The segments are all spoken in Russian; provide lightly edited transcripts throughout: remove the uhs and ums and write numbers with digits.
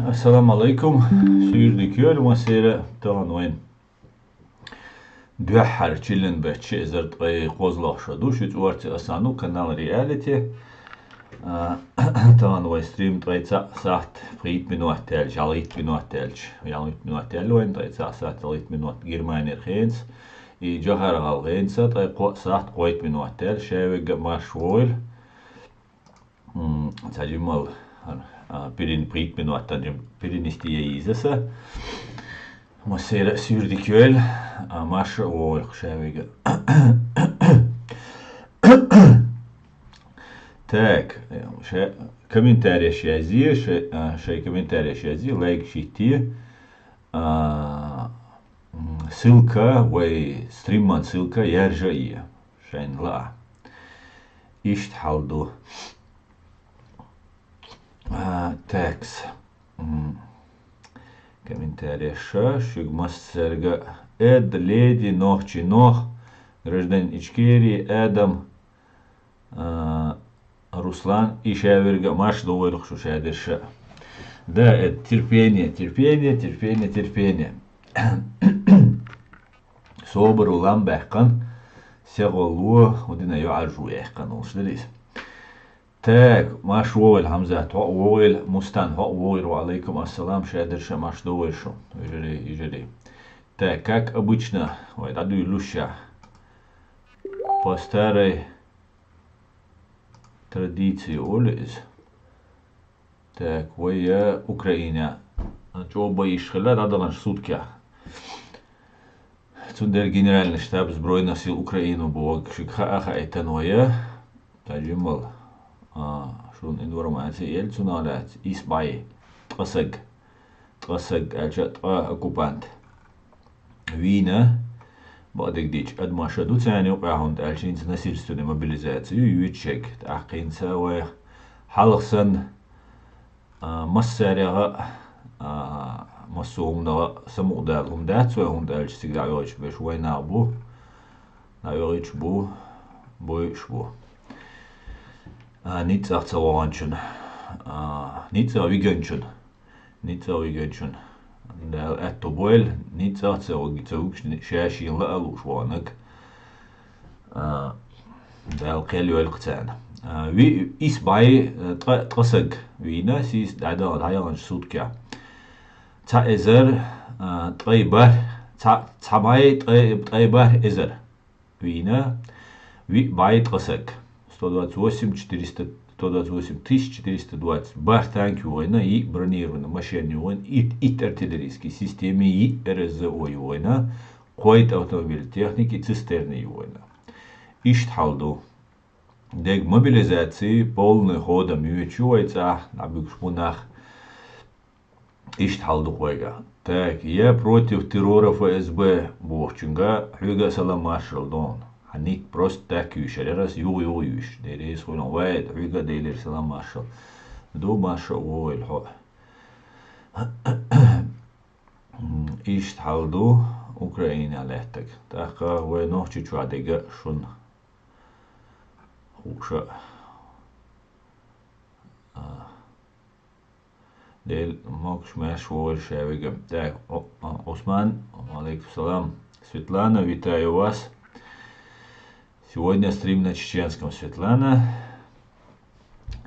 Assalamu alaikum. Sürdük masire tanوين دوحر چلن به چه زرد قی قوزلاق شدو شد ورت اسانو канал реалити tanوين سтрим تريца ساعت فيت минут تل جاليت минут تلج جاليت минут تلوين تريца ساعت جاليت минут Германия خينس и جهر غالغينسا تريقو ساعت قويت минут تل شاوي ماشويل تجمل перед минутами перенести изеса. Масера сюрдикюэль, а Маша ой, шавига. Так, комментарий шай комментарий шази, лайк шити, ссылка, вай стримман ссылка, яржаи, шайнла, ишт халду. Текс. Комментарий Шигмастерга. Эд леди нохчи нох. Гражданин Ичкерии Эдам Руслан Ишаверга Маш довольных шушадерша. Да, это терпение. Собор улам бахкан. Сеголу удина юажу яхкан улшдерис. Так, маш вовель Хамзат, вовель Мустан, вовель алейкум ассалам, шадерша маш довольшу, ижери. Так, как обычно, ой, даду илюща, по старой традиции улиц. Так, я Украина, оба ишхела, надо наш сутки. Цундер генеральный штаб Збройных сил Украины был, шикха это ноя, таджимал. شون информация эльцуналат исбай тасаг альчат оккупант вина بعدك ديش قد ما شدوا ثاني وقعهم تعالشين насильственной мобилизации يوتشك تعقين سوا حلقسن مسارغة مسومنا سمو دالهم دات سواهم دالش سيقدع يوش بش وين نعبو نعيوش بو بويش بو Niet echt zo waantje, niet zo weekendje, de etto boel, niet echt zo شاشي لا لوشوانك, de القليل القتان, wie is bij trasig, wie na sis daar dan hij al een soort kia, ta is twee bar is wie na wie bij trasig. 128 420 бар танки война и бронированной машине война и артиллерийской системе и РСЗО война, қойт автомобиль техники цистерны война. Иштхалду. Дег мобилизации полный ходом мючуется на бюкшпунах. Иштхалду хойга. Так, я против террора ФСБ Бохчунга, Хюга Саламашал Дон. Ник просто так юшер, раз юш, дерес хуйно, вайд, хуйга дейлер салам машал. До машал войл хо. Ишт халду Украина лехтек. Така вай нохчи чуадега шун. Хуша. Дейл мокш маш войл шавига. Так, Осман, алейкум салам. Светлана, витаю вас. Сегодня стрим на чеченском, Светлана.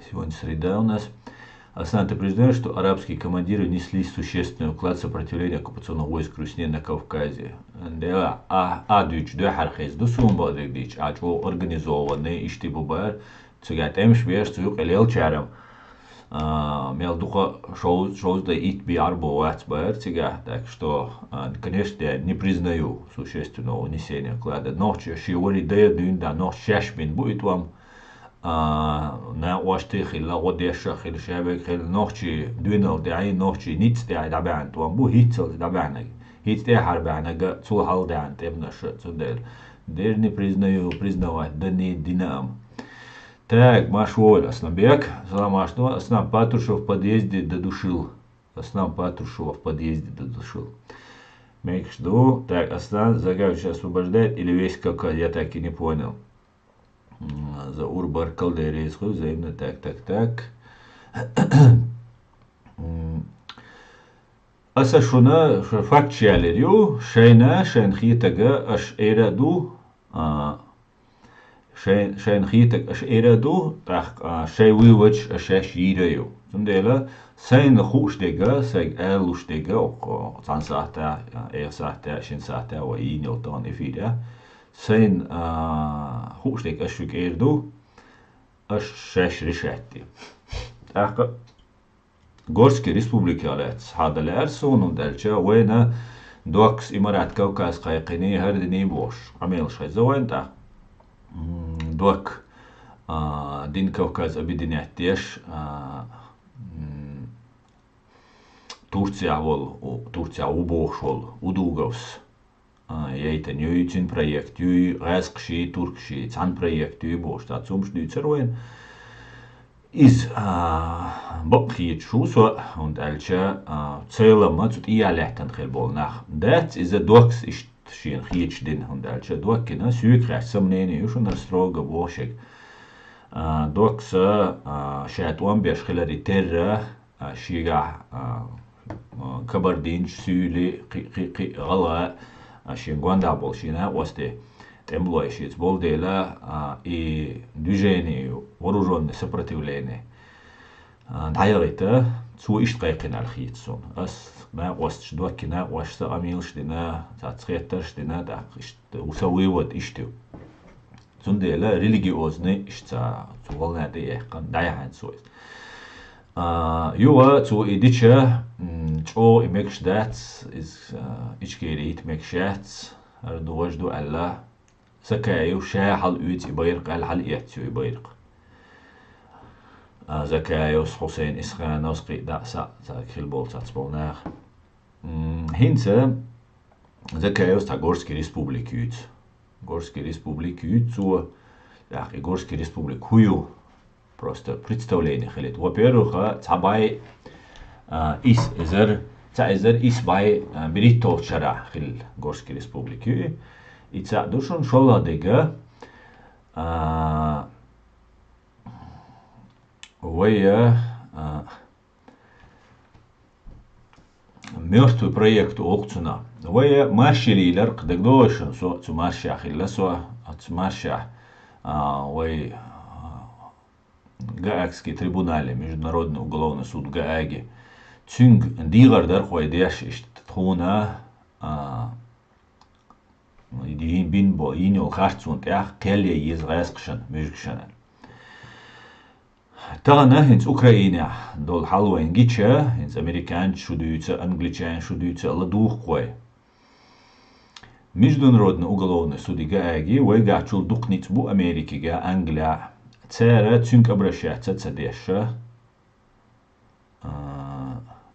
Сегодня среда у нас. Аслан, ты признаешь, что арабские командиры несли существенный вклад в сопротивление оккупационных войск Русни на Кавказе? Да, дүйч, хархез, дусун бадык дүйч, чего организованный, ишти бубар, цугат эмш беш, цуюк элел чарам. Мелдуха шоу да ит биар боват бар, так что, конечно, я не признаю существенного несения вклада. Ночью шиори да дюн да ночь шашмин будет вам на уаштых или лагодешах или шабек или ночи дюнал да ночи ниц да дабан вам бу хитцел дабанаг хит да харбанага цул хал да темнаш цудел. Дер не признавать да не динам. Так, Машволь, Аснабек, салам Ашну, Аснам Патрушев в подъезде додушил. Мейк жду. Так, Аслан Загавич освобождает или весь как я так и не понял. За Урбар Калдерейску, взаимно так. Asashuna factualeriu, Shayna, Shaynhitaga, Ash Eradu, Shaynhitak Ash Eradu, Shay Wiwich, Ashash Yideu. Zundela, Sain the Hoosdega, Sag Elustega, or Tansata, Ersata, Shinsata, or Inilton, if he there. Sain Hoosdeg Ashuk Erdu, Ashash Rishetti. Горские республики алец هذا الأرسون ودالجا وين دوكس إمارات كوكاس قايقيني هردني بوش عميل شي زوين تا دوك دين كوكاز أبيدين احتياش تورسيا تورسيا وبوش ودوغوس يايتن يويتين проект يوي غاسقشي توركشي تان проект يوي بوش تا تسومش ديتر وين is bokhiet schuso und alcha zähler mal zu ihr lechten gelbol nach that is a dox ist schien hiet den und alcha dokina sükrecht samnene schon das stroge boschek dox شات وان بيش خلال تر شيغا كبردين سولي قي غلا شين غوندا بولشينا واسته Темлоищиц болдела и движение вооруженное сопротивление дайрета цу иштгайкин алхитсон ас на ост дуакина ост амилштина цацхетташтина да усавывот ишту зундела религиозный ишца цуолнаде яхан дайхан суис юа цу идича чо имекшдats is ичгерит мекшats ардуажду алла زكايو شاحل اوت يبيرق الحل ياتيو يبيرق زكايوس حسين اسخان نسقي داسا زاكيل بولتا تسبولناخ هينسا زكايوس تا Горский республик Горский республик цу яхи Горский республик хую просто представление хилит во-первых цабай ис эзер ис бай бритто чара хил Горский республик Ица душон шоладега вая мертвый проект окцуна вая маршилилер кдегдошен со цу маршах илласо от марша вай Гаагский трибунале Международный уголовный суд Гааги цюнг дигардар хойдеш ишт тхуна Die bin bo inol hartsunt kelje is reisqshan mujkshan Tagna hins Ukraina dol halwen gicha hins Amerikan шудуются англичан шудуются ладухкой Международный уголовный суд Гааги вайгачул дукниц бу Америкига Англия цера цюнг обращаться цадеша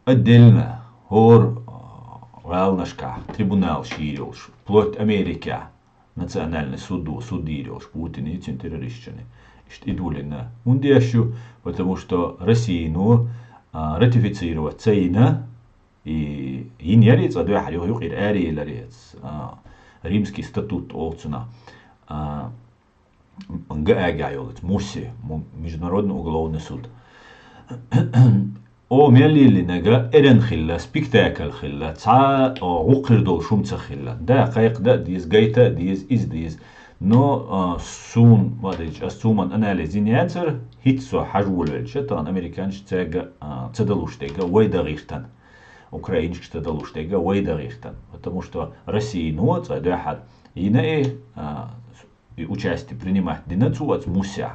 отдельно хор Валнашка, трибунал ширилш, вплоть Америка, национальный суд ирилш, Путин и террористчины. Идулина. Ундящу, потому что Россию ратифицировать цейна и иньяриц, а две халюх ир ариларец, римский статут олцуна, Гаагайолец, Муси, Международный уголовный суд. او ميلي نجا إرن خلا سبيكتاكل خلا تسعة وقر دول شمت خلا ده قايق ده ديز جايتا ديز إز ديز نو سون وادج أسومن أناليزين ياتر هيتسو حجول الشتان أمريكانش تاجا تدلوش تاجا ويدا غيرتن أوكراينش تدلوش تاجا ويدا غيرتن потому что Россия ну ده حد ينأي участие принимать динацуац муся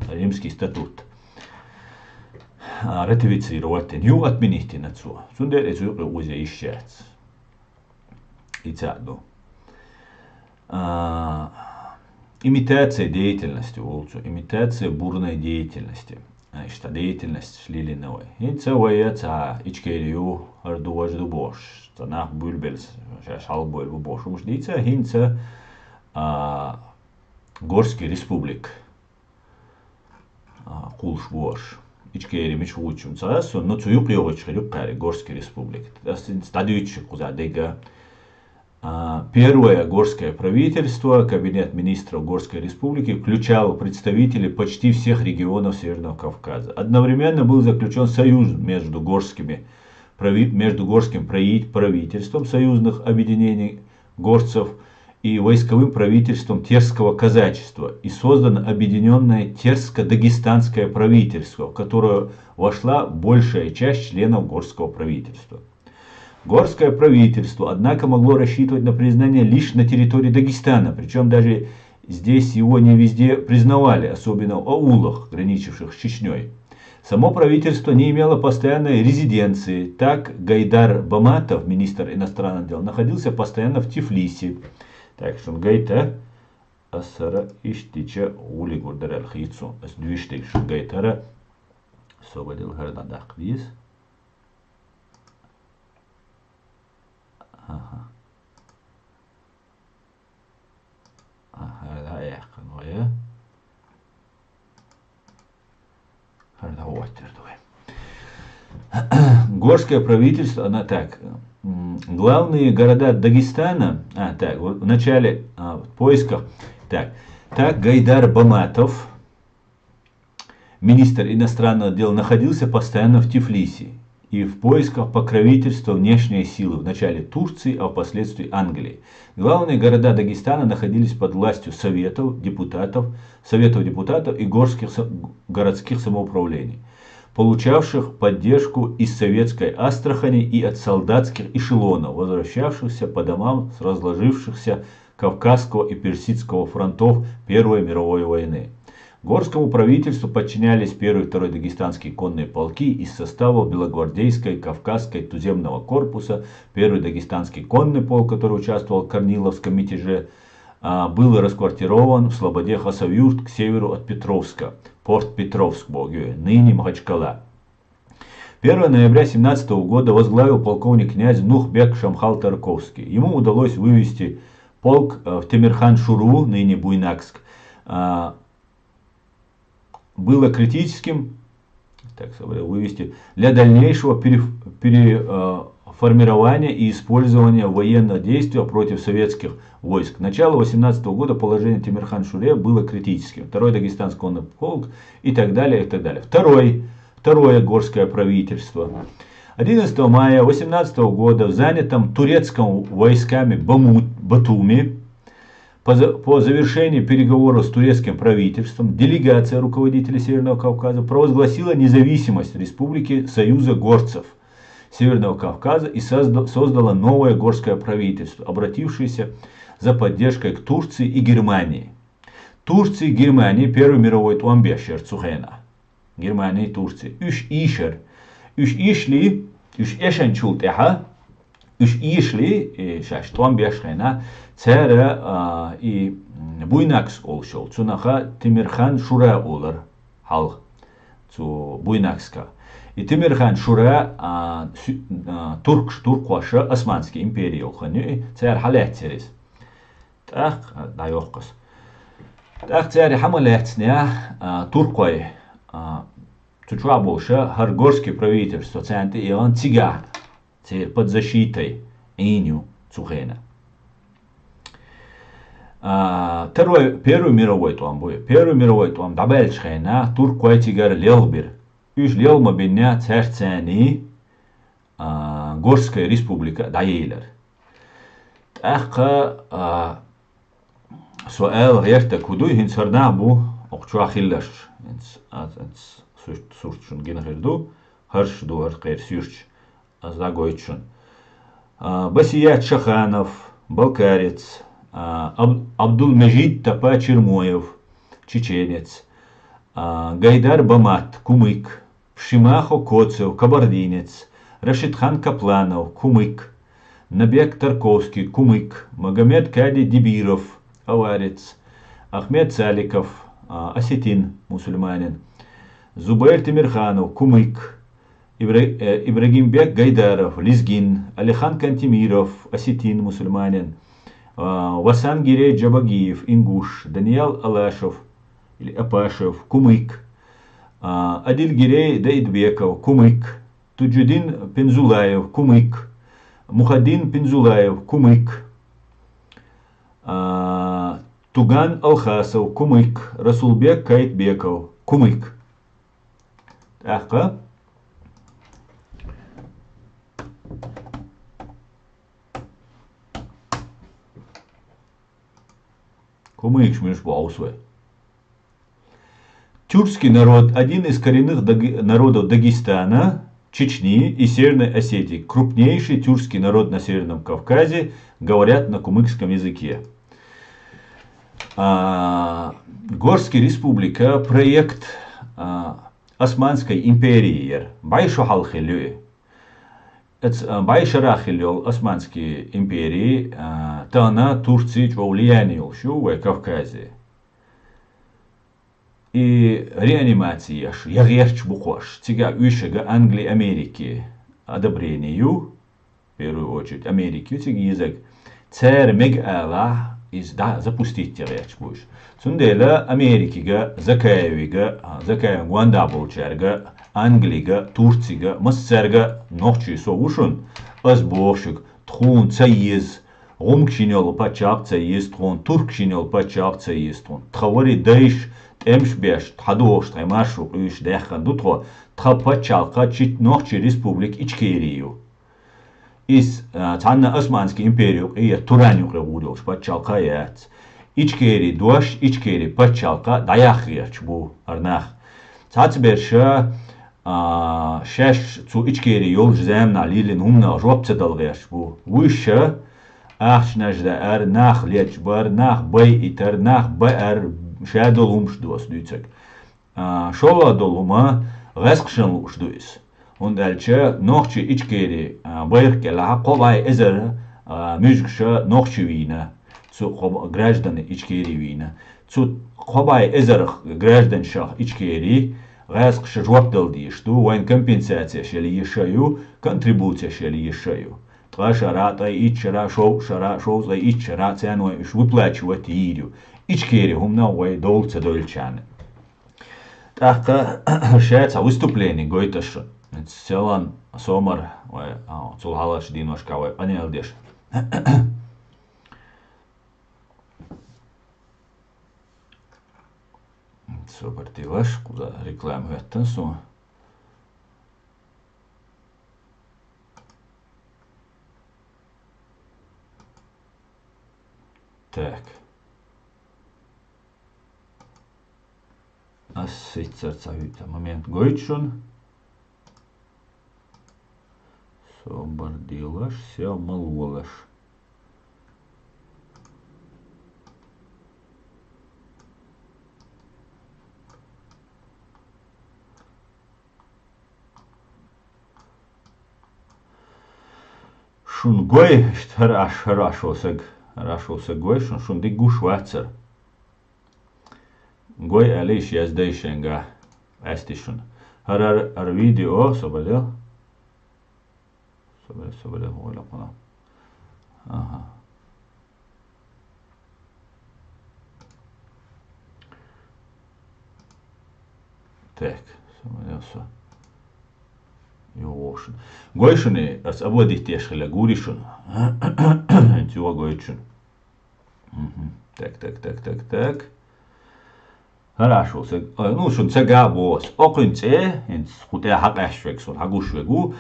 римский статут ратифицировать нью отменить нацу. Сундер это уже исчез. Ицаду. Имитация деятельности улцу, имитация бурной деятельности. Что деятельность шлили новой. Ица ваяца ичкерию ардуажду бош. Танах бульбельс шалбой бош. Уж дица хинца Горский республик. Кулш бош. Ичкери мич учим цасо, но цуюк йогоч хрюкари Горский республик. Стадиючи кузадега. Первое горское правительство, кабинет министров Горской республики, включало представителей почти всех регионов Северного Кавказа. Одновременно был заключен союз между горскими между горским правительством союзных объединений горцев и войсковым правительством терского казачества, и создано объединенное терско-дагестанское правительство, в которое вошла большая часть членов горского правительства. Горское правительство, однако, могло рассчитывать на признание лишь на территории Дагестана, причем даже здесь его не везде признавали, особенно в аулах, граничивших с Чечней. Само правительство не имело постоянной резиденции. Так Гайдар Баматов, министр иностранных дел, находился постоянно в Тифлисе. Так что Гайта Асара Иштича Ули Гурдарел Хицу Сдвиштик Гайтара Собадил Гардадах Виз. Ага. Ага, я. Горское правительство, она так, главные города Дагестана, в начале в поисках, так Гайдар Баматов, министр иностранных дел, находился постоянно в Тифлисе и в поисках покровительства внешней силы, вначале Турции, а впоследствии Англии. Главные города Дагестана находились под властью советов депутатов и городских самоуправлений, получавших поддержку из советской Астрахани и от солдатских эшелонов, возвращавшихся по домам с разложившихся Кавказского и Персидского фронтов Первой мировой войны. Горскому правительству подчинялись 1 и 2 дагестанские конные полки из состава Белогвардейской, Кавказской, туземного корпуса. 1 дагестанский конный полк, который участвовал в Корниловском мятеже, был расквартирован в слободе Хасавюрт к северу от Петровска, порт Петровск, ныне Махачкала. 1 ноября 17 года возглавил полковник князь Нухбек Шамхал Тарковский. Ему удалось вывести полк в Темирхан-Шуру, ныне Буйнакск. Было критическим вывести для дальнейшего формирования и использования военных действий против советских войск. К началу 18 года положение Темирхан-Шуре было критическим. 2 дагестанский конный полк и так далее, и так далее. Второе горское правительство. 11 мая 18 года в занятом турецким войсками Батуми по завершении переговоров с турецким правительством делегация руководителей Северного Кавказа провозгласила независимость Республики Союза горцев Северного Кавказа и создала новое горское правительство, обратившееся за поддержкой к Турции и Германии. Турции и Германии Первой мировой туамбешер Цухена. Германия и Турция. Üç eşen çult eha. Üç işli tuambешхена. Цара и Буйнакс олшол. Цунаха Темирхан Шура олар. Хал. Цу Буйнакска. И Темирхан Шура Туркваша Османский империя олхани. Цар халет церис. Так, да йохкас. Так цари хамалетсня Турквай. Цучуа боша Харгорский правительство центы и он цигар. Цер под защитой Иню Цухена. Первый мировой туам дабельшхена Турквай цигар лелбир. Üç лелма бення церцени Горская республика Даейлер. Ахка سؤال غيرتك كودوي هن سرنابو أقشوا خيلش إنس سورتشون جينا غيردو هرش دو هر غير سيرش أزداغويتشون بسيات شخانов Балкарец Абдулмежид Тапа Чермоев чеченец Гайдар Бамат кумык Пшимахо Коцев кабардинец Рашидхан Капланов кумык Набек Тарковский кумык Магомед Кади Дибиров аварец, Ахмед Саликов, осетин, мусульманин, Зубайр Тимирханов, кумык, Ибрагимбек Гайдаров, лезгин, Алихан Кантемиров, осетин, мусульманин, Васан Гирей Джабагиев, ингуш, Даниил Алашев, или Апашев, кумык, Адиль Гирей Даидбеков, кумык, Туджудин Пензулаев, кумык, Мухаддин Пензулаев, кумык, Туган Алхасов, кумык, Расулбек Кайтбеков, кумык. Ахка. Кумыш миш баусве. Тюркский народ – один из коренных народов Дагестана, Чечни и Северной Осетии. Крупнейший тюркский народ на Северном Кавказе, говорят на кумыкском языке. Горский республика – проект Османской империи. Байшу халхилю. Байшарахилю Османской империи, тана Турции влияние в Кавказе. И реанимация ягерч бухош, тига ушага Англии, Америки одобрению, в первую очередь Америки, тига язык, цер мег запустить тигач будешь. Сундела Америкига, Закаевига, Закаев Гуандабулчерга, Англига, Турцига, Массерга, нохчи совушун, азбошик, тхун цаиз, гумкшинел пачак цаиз, тхун туркшинел пачак цаиз, тхун тхавари дайш, темш беш, тхадош, таймашу, уш дехан дутхо, тхапачалка чит нохчи республик Ичкерию. Из цанна Османский империю и Тураню регулёш пачалка яц. Ичкери дуаш, Ичкери пачалка даяхьяч бу арнах. Цацберша шеш цу Ичкери ёлж земна лилин умна жопцедалгяш бу. Выша ахшнажда арнах леч барнах бай итернах бар шадол умшдос дюцек. Шола долума гасқшан лушдуис. Und elche nochche Ичкери байркела ковай эзер мюзгша нохче вина. Цу граждане Ичкери вина. Цу ковай эзер граждан шах Ичкери гасқша жуапдалди, что вайн компенсация шели ешаю, контрибуция шели ешаю. Тра шара, та ичара, шоу за ичара, ценой иш выплачивать ирю. Ичкери хумна вай долце дольчане. Так, шеца выступление гойташа. Селан сомар, цулхалаш диношка, панелдеш. Супер тилаш, куда рекламу это су. Так. Ассоциация момент гойчун. Собардилаш, все малволаш. Шунгой, хорошо гой, шунди гуш вацер. Гой алиш яздейшенга астишун. Ар видео собадил. Собадил войла пона. Ага. Так, собадил все. Йошун. Гойшуни ас ободих тешхила гуришун. Тюа гойчун. Так. Хорошо, ну шун цега бос. Окунце, инс хутя хакашвексун, хагушвегу.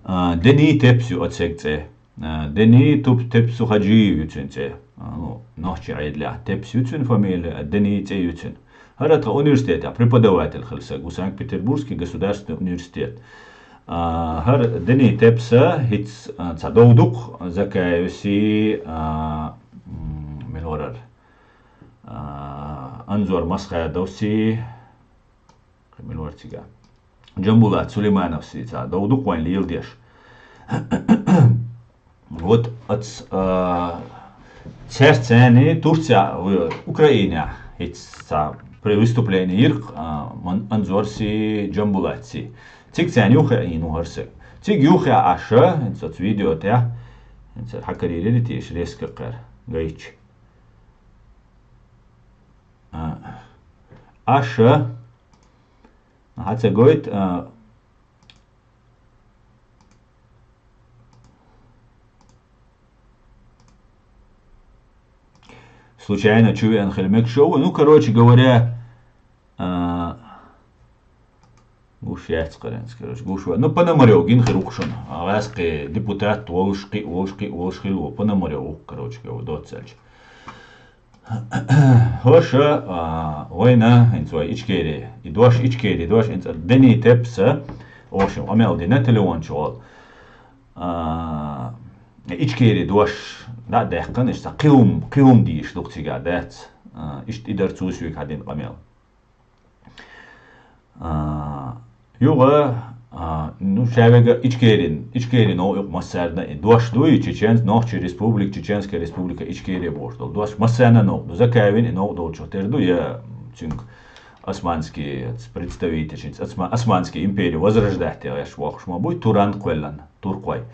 Дени тепсю отсекце. Дени туп тепсу хаджи ютсенце. Ну, ночи айдля тепсю ютсен фамилия, дени те ютсен. Харатха университет, преподаватель хилсагу, Санкт-Петербургский государственный университет. Хар дени тепса хиц цадоудук закаюси мелорар. Анзор Масхаядовси, Милвартига. Джамбулат Сулеймановси, цадоудук вайн лилдеш. Вот от церцени Турция в Украине, при выступлении ирк Анзорси Джамбулатси. Цик цен юхе ину харсе. Цик юхе аша, инсат видео тя, инсат хакарири тиш резко кар гайч. Аша, хаца гойт, случайно чуян хельмек шоу, ну короче говоря, гуш яцкарен, короче, гуш. Ну пономарев гинхерукшон, аваски депутат волшки, пономарев, короче, говоря, доцельч. Хоша война инцой ичкери и дош инц дени тепса ошим амел динетели ончол ичкери дош да дехкан ишта қиум диш дуктига дат ишт идар цусвик хадин камел юга ну шавега ичкерин о массарда дош дуи чеченс нохчи республик чеченская республика ичкери боштол дош массана но закавин но долчотерду я цинк османский представитель османский империю возрождать я швахшма будет туран квеллан турквай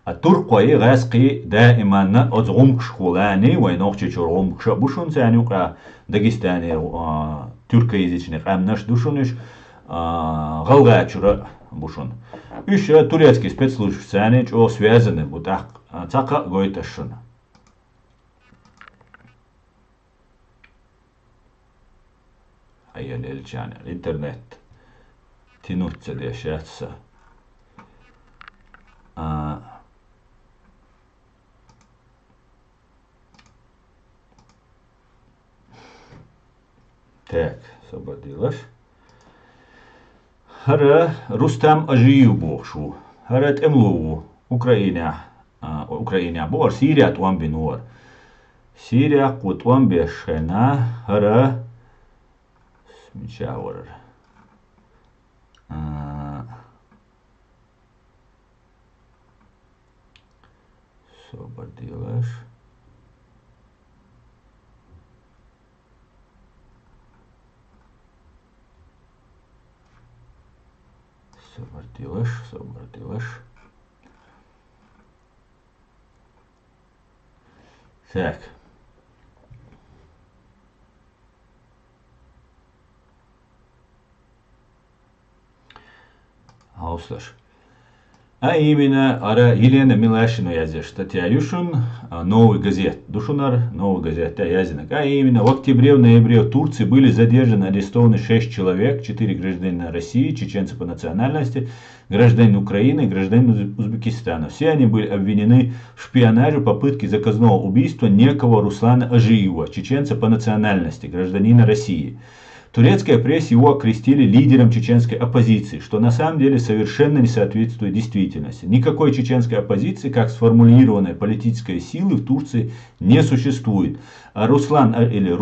а турквай غاسقي دائما ازغم школани وين نوخчи чором шабушун сянюка дагестане тюркоязычный камнаш душуниш галгачура бушун еще турецкий спецслужб сяни чо связаны бутак цака гойташун aya elçane internet tinutsa diye şatsa так освободилась Хара Рустам Ажиев бошку Хара темлову Украина бор Сирия туам бинуар Сирия кутуам бешена Хара Смечауэр освободилась освободилась так Ауслаш. А именно, ара Елена Милашина язеш статья Юшун, новый газет. Душунар, новый газет, язинок. А именно, в октябре-ноябре в Турции были задержаны, арестованы 6 человек, 4 гражданина России, чеченцы по национальности, гражданин Украины, гражданин Узбекистана. Все они были обвинены в шпионаже, попытке заказного убийства некого Руслана Ажиева, чеченца по национальности, гражданина России. Турецкая пресса его окрестили лидером чеченской оппозиции, что на самом деле совершенно не соответствует действительности. Никакой чеченской оппозиции, как сформулированной политической силы, в Турции не существует. Руслан Ажиев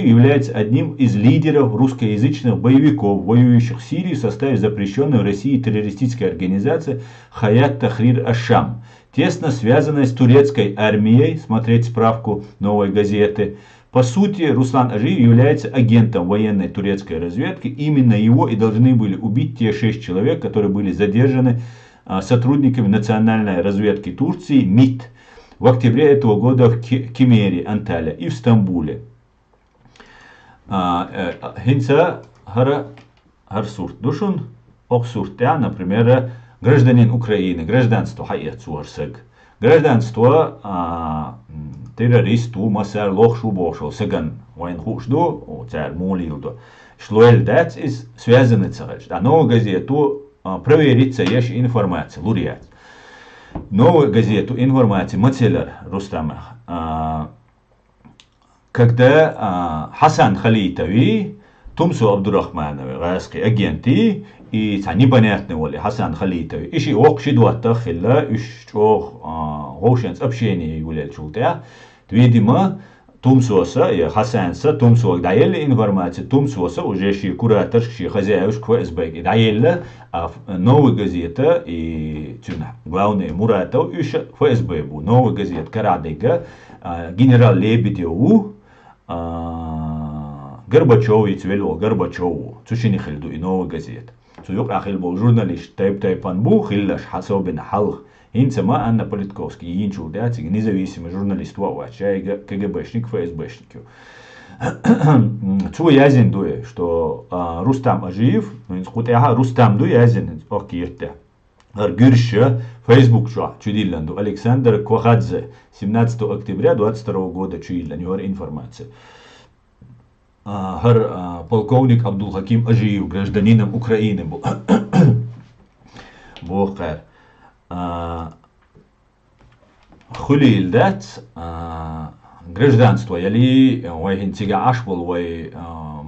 является одним из лидеров русскоязычных боевиков, воюющих в Сирии в составе запрещенной в России террористической организации Хаят Тахрир Аш-Шам, тесно связанной с турецкой армией, смотреть справку «Новой газеты». По сути, Руслан Ажиев является агентом военной турецкой разведки. Именно его и должны были убить те 6 человек, которые были задержаны сотрудниками национальной разведки Турции МИД в октябре этого года в Кемере, Анталия и в Стамбуле. Хинца Харсурт Душун, Оксуртя, например, гражданин Украины, гражданство Хаят Суарсег. Гражданство террористу масар лохшу бошел саган вайн хушду царь молилду шлоэль дать из связаны царь а новую газету проверится есть информация луриат новую газету информации мацелер Рустама когда Хасан Халитови Тумсу Абдурахманови гайские агенты и непонятный воли Хасан Халитови ищи окши дуатта хилла ищох гошенс общение юлел чултя видимо Тумсуоса и Хасанса Тумсуок даели информация Тумсуоса уже ши куратор ши хозяев КСБ даели новая газета и главный Муратов еще ФСБ бу новая газета Карадыга генерал Лебедеву Горбачев и Цвело Горбачеву Цушини хилду и новая газета Суюк ахил был журналист тайпан бу хиллаш хасобин халх Инцема Анна Политковский, Инчул Дятик, независимый журналист Вавача, КГБшник, ФСБшник. Цу язин дуе, что Рустам Ажиев, Рустам дуе язин, окирте. Гюрша, Facebook чудилланду, Александр Кохадзе, 17 октября 22 года чудиллан, его информация. Полковник Абдулхаким Ажиев, гражданином Украины был. Бохар. Хулил дат гражданство, яли вайхинтига ашвал вай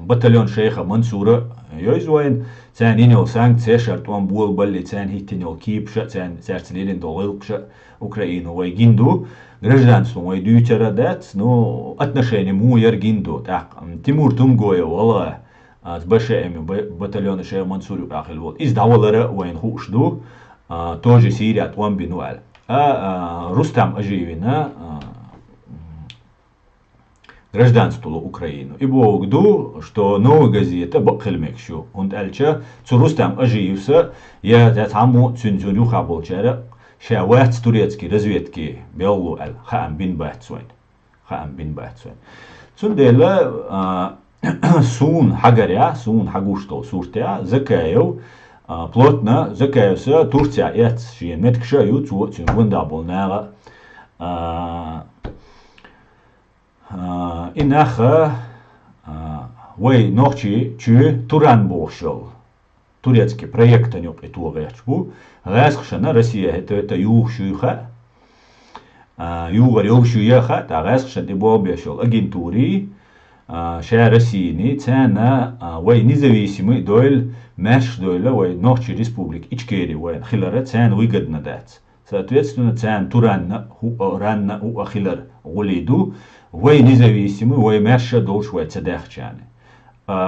батальон шейха Мансура йойзвайн, цен инел санкция шартуан бул балли цен хиттинел кипша, цен серцелилин долылкша Украину вай гинду, гражданство вай дютера дат, ну отношения муяр гинду, так, Тимур Тумгоя вала, с большими батальоны шейха Мансуру ахил вот, из давалара вайн хушду, тоже Сирия туан бинуал. Рустам Ажиевина гражданство Украину. И богду, что новая газета бакхельмекшу. Он альча, цу Рустам Ажиевса, я таму цюнзюню хаболчара, шават турецкий разведки беллу аль хаам бин бацуэн. Хаам бин бацуэн. Цундела сун хагаря, сун хагуштол суртя, закаев, плотно закаевся Турция эц шиен меткша ю цу вундабол нага инаха вей нохчи чу Туран бошел турецкий проект нюк и тугачбу гасхшана Россия это юхшуха югар юхшуяха та гасхшан дебобешел агентури ша России цена вей независимый дойль Мэш дойла вой нохчи республик Ичкери вой хилара цен выгодно дать. Соответственно, цен туранна ранна у ахилар гулиду вой независимый вой мэша долж вой цедехчаны.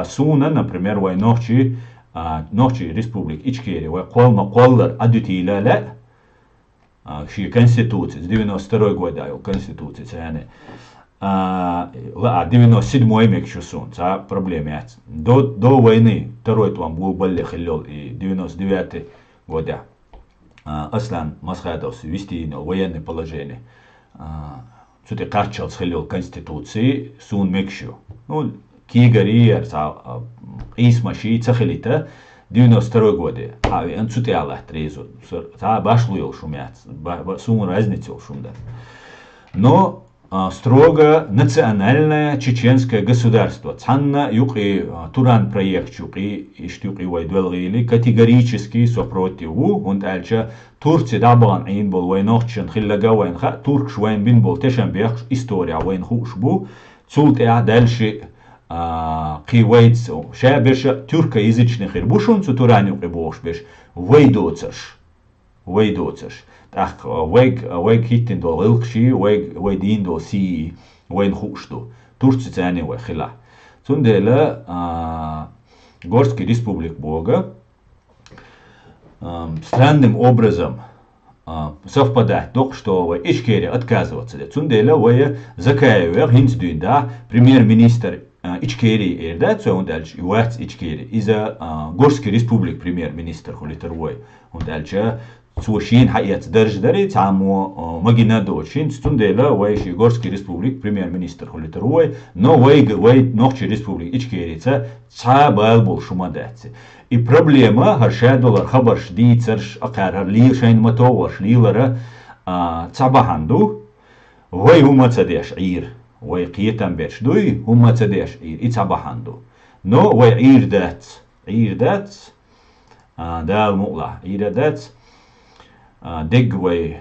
Суна, например, вой нохчи республик Ичкери вой қолма қоллар адютила ла ши конституция с 92 год дал конституция цены. 97-й мекшусун, це проблеми. До войны второй там был баллехилел и 99-й года. Аслан Масхадов вести военное положение. Сюда карчал схилел конституции сун мекшу. Ну, кигари, исмаши, цахилита 92-й года. А он сюда аллах трезу. Це башлуел шумят. Сун разницел шумда. Но строго национальное чеченское государство. Цанна юки Туран проект чуки иштюки вайдвелгили категорически сопротиву. Он дальше Турция дабан ин бол вайнохчен хиллага вайнха туркш вайн бин бол тешен бяхш история вайн хушбу. Цулт дальше кивайцу шабеша тюркоязычных ирбушун цу Туран юки бош беш вайдоцаш. Так, вейк хиттин дол илкши, вейк дин дол си, вейн хушту. Турция цяни вей хила. Цундела Горский республик Бога странным образом совпадает только что в Ичкерии отказываться. Цундела вей закаевер хинцдуин да премьер-министр Ичкерии эрдат, он дальше юац Ичкерии. Из-за Горский республик премьер-министр хулитервой. Он дальше Цушин хаят держдари таму магина дочин стундела вайши Горский республик премьер-министр хулитеруай, но вай нохчи республик Ичкерица цабал бол шумадати. И проблема харшадолар хабарш дицерш акар лишайн матоваш лилара цабаханду вай умацадеш ир вай киетам бершдуй умацадеш ир и цабаханду. Но вай ир дат дал мула ир дат дегвей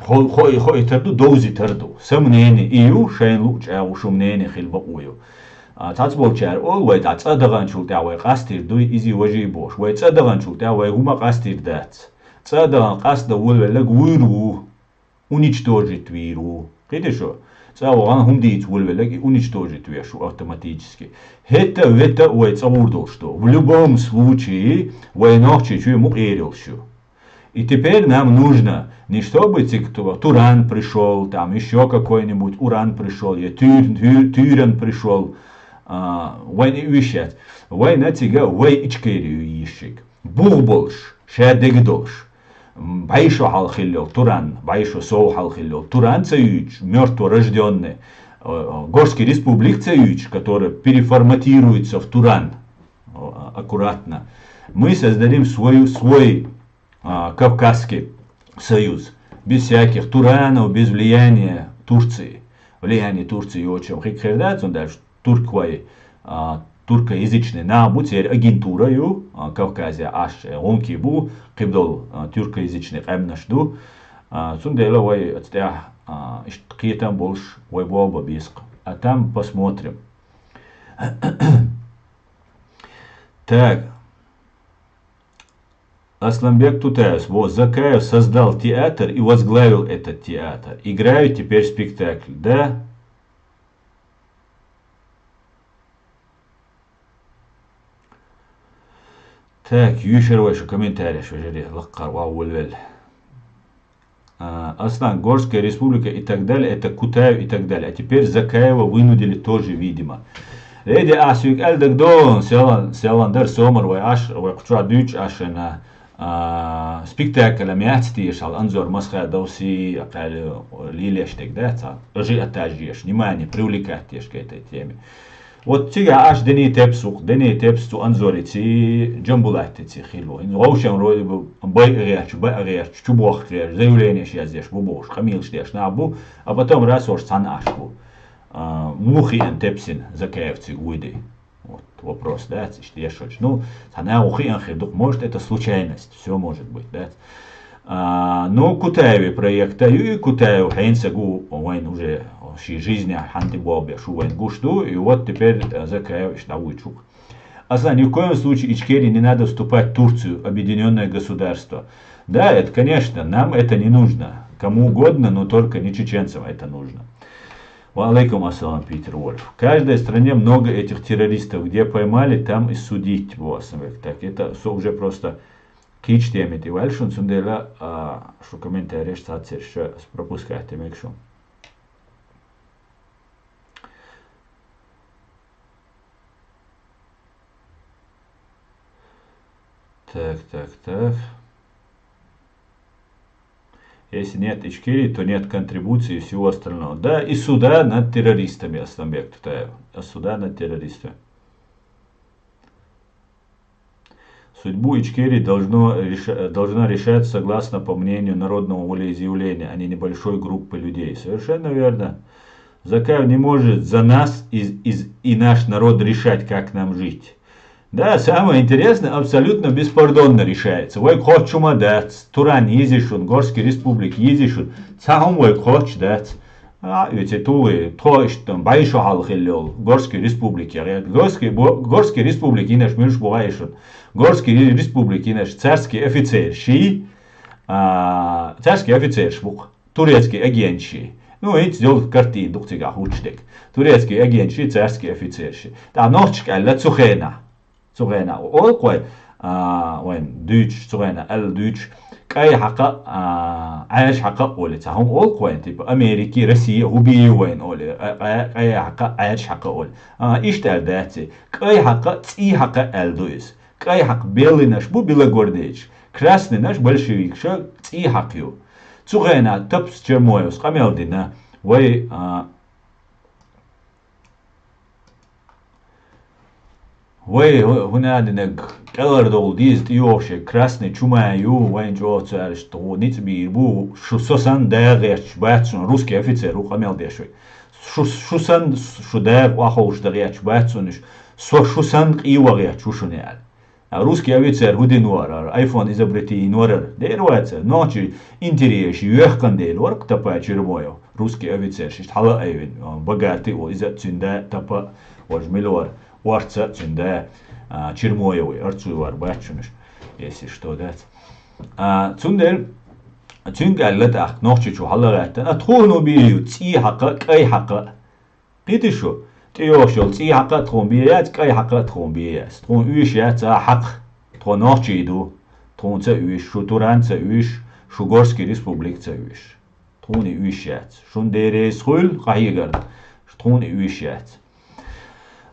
хой тарду дози тарду самнени ию шайн луч ау шумнени хилба ую тацболчар ол вей цадаган чулта вей qastир дуй изи вожи бош вей цадаган чулта вей хума qastир дат цадаган qasda вулвелаг виру уничтожить виру кидешо цаван хумдиц вулвелаг уничтожить вешу автоматически это вей цавурдол что в любом случае вей нохчи чуй муэрилшу. И теперь нам нужно не чтобы Туран пришел, там еще какой-нибудь Уран пришел, Тюрен пришел, войны вещать. Война тига, вой Ичкерию ищик. Булболш, шедегдолш. Байшо халхиллел, Туран, байшо соу халхиллел. Туран цаюч, мертворожденный. Горский республик цаюч, который переформатируется в Туран. Аккуратно. Мы создадим свой Кавказский союз, без всяких Туранов, без влияния Турции. Влияние Турции очень хикхердать, он дальше туркоязычный набу, теперь агентурою Кавказе аж онки бу, кибдол туркоязычный эмнашду, Цундела вой отстя какие там больше вой боба биск. А там посмотрим. Так. Асланбек Тутаев, вот Закаев создал театр и возглавил этот театр. Играют теперь спектакль, да? Так, юшер ваши комментарии, что же лаккар вау. Аслан, Горская республика и так далее, это Кутаев и так далее. А теперь Закаева вынудили тоже, видимо. Леди Асюк Элдагдон, Селандер Сомер, вай Куча Дюч, Ашена, спектакль мяцтиш, Анзор Масха Доси, Лилештек, да, жи атажиш, внимание, привлекать к этой теме. Вот тига аж дени тепсу анзорити, джамбулатити хило. Роушен рой бай чубох заявление сейчас здесь бубош, хамил здесь набу, а потом раз уж сан ашбу. Мухи ан тепсин закаевцы гуйды. Вот вопрос, да, что ну, она ухи анхидук, может это случайность, все может быть, да. Ну, Кутаеве проекта, и Кутаев хейнсагу, он уже ши жизни ханти бобе, шувен гушту, и вот теперь Закаев штауичук. Аслан, ни в коем случае Ичкерии не надо вступать в Турцию, объединенное государство. Да, это, конечно, нам это не нужно. Кому угодно, но только не чеченцам это нужно. Валейкум ассалам, Питер Вольф. В каждой стране много этих террористов. Где поймали, там и судить. Так, это уже просто кич теме. И вальшун сундела, что комментарий, что пропускайте мекшу. Так. Если нет Ичкерии, то нет контрибуции и всего остального. Да, и суда над террористами, Асланбек Тутаев. Суда над террористами. Судьбу Ичкерии должна решать согласно, по мнению народного волеизъявления, а не небольшой группы людей. Совершенно верно. Закаев не может за нас и наш народ решать, как нам жить. Да, самое интересное, абсолютно беспардонно решается. Вой хочума дать, Туран езишун, Горские республики езишун, цахом вой хоч дать. Ведь это то, что байшу халхиллел, Горские республики. Горские республики, наш мирш бываешун. Горские республики, наш царский офицер, царский офицер швук, турецкий агент ши. Ну, эти делают картину, дуктига хучдек. Турецкий агент ши, царский офицер ши. Да, ночка, ля цухена. Цугена олкой вайн дүйч цугена эл дүйч кай хака аяш хака оли цахом олкой типа Америки, Россия убии вайн оли кай хака аяш хака оли иштел дати кай хака ци хака эл дуис кай хак белый наш бу белогордеч красный наш большевик шо ци хакю цугена топс чермоев скамелдина вай Вэй хунадинег келардол дист йоше красный чумаю вайн джоцер что ницби бу шусан дагерч бацун русский офицер ухамел дешой шусан шудар вахош дагерч бацуниш шусан ивагерч ушунеал русский офицер гудинуар айфон изобрети нуар дерваца ночи интерьеш юхкандел ворк тапа чермою русский офицер шит хала айвин богатый о иза цинда тапа ожмелор Варца цинда чермоевый, арцуевар бачуниш, если что дать. Цундель цингаллатах нохчичу халарата. Атхуну бию ци хака кай хака. Питишу. Тиошол ци хака тхун бият кай хака тхун бият. Тхун уишя ца хак. Тхун нохчиду. Тхун ца уиш шутуран ца уиш Шугорский республик ца уиш. Тхун и уишят. Шундерес хул кайгар. Тхун и уишят.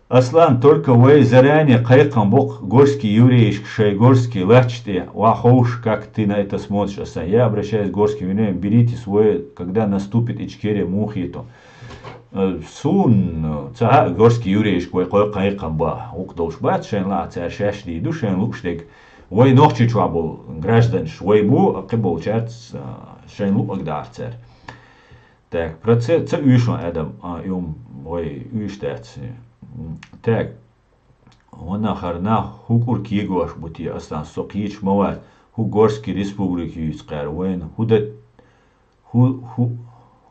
Аслан, только вы заранее кайкам бог горский еврейшк, шайгорский лачте, вахоуш, как ты на это смотришь, Аслан. Я обращаюсь к горским евреям, берите свое, когда наступит Ичкерия мухито. Сун, горский еврейшк, вы кайкам ба, укдолш бат, шайн ла, царь шашли, иду, шайн лукштег, вы нохчи чуабл, граждан, вы бу, а кебол чарц, шайн лук агдар царь. Так, процесс, це уйшон, Адам, юм, вы уйштец. Так, она харна хукур киегош бути Аслан сокич мават ху Горский республики юскар вен худат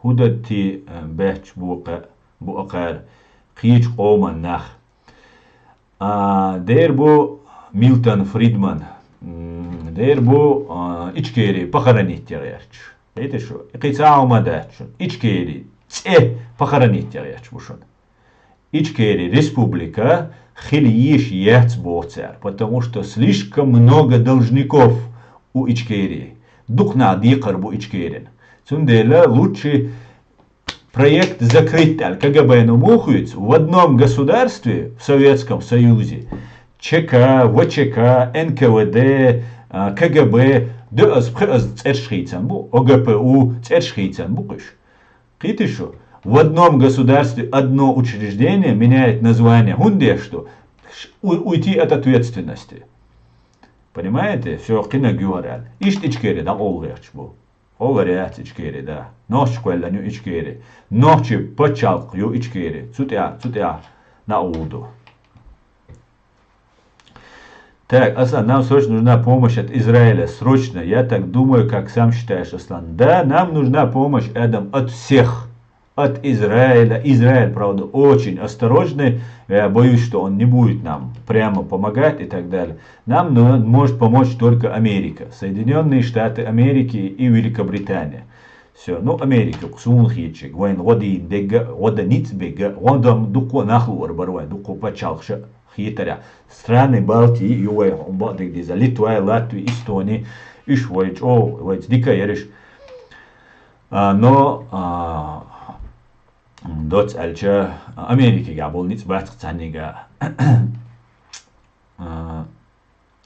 هدتي بيتش بوقار قيش قوما نخ دير بو ميلتون فريدمان دير بو إچكيري بخرانيت يغيرش ايت شو قيتاعو ما داتشون إچكيري بخرانيت يغيرش بوشون إچكيري республика хилииш яц боцер, потому что слишком много должников у Ичкерии. Дух надо икарбу Ичкерин. Цундела лучше проект закрыть КГБ намухуется в одном государстве, в Советском Союзе. ЧК, ВЧК, НКВД, КГБ, ОГПУ, Китишу. В одном государстве одно учреждение меняет название. Гунде что? Уйти от ответственности. Понимаете? Все, кина говорят. Ичкери, да, олверч был. Олверят ичкери, да. Ночь квелланю ичкери. Ночи почалкю ичкери. Цутя, на уду. Так, Аслан, нам срочно нужна помощь от Израиля. Срочно. Я так думаю, как сам считаешь, Аслан. Да, нам нужна помощь, Эдам, от всех. От Израиля. Израиль, правда, очень осторожный. Я боюсь, что он не будет нам прямо помогать и так далее. Нам может помочь только Америка. Соединенные Штаты Америки и Великобритания. Все. Ну, Америка. Ксунхичик. Войн водин бега. Вода ниц бега. Водам дуко нахлу арбарвай. Дуко почалша. Хитаря. Страны Балтии. Ювай. Умбадыгдиза. Литвай, Латвия, Эстония. Иш войч. О, войч. Дика яриш. Но... دوت ألجا أمريكا قابل نيت بات تانيجا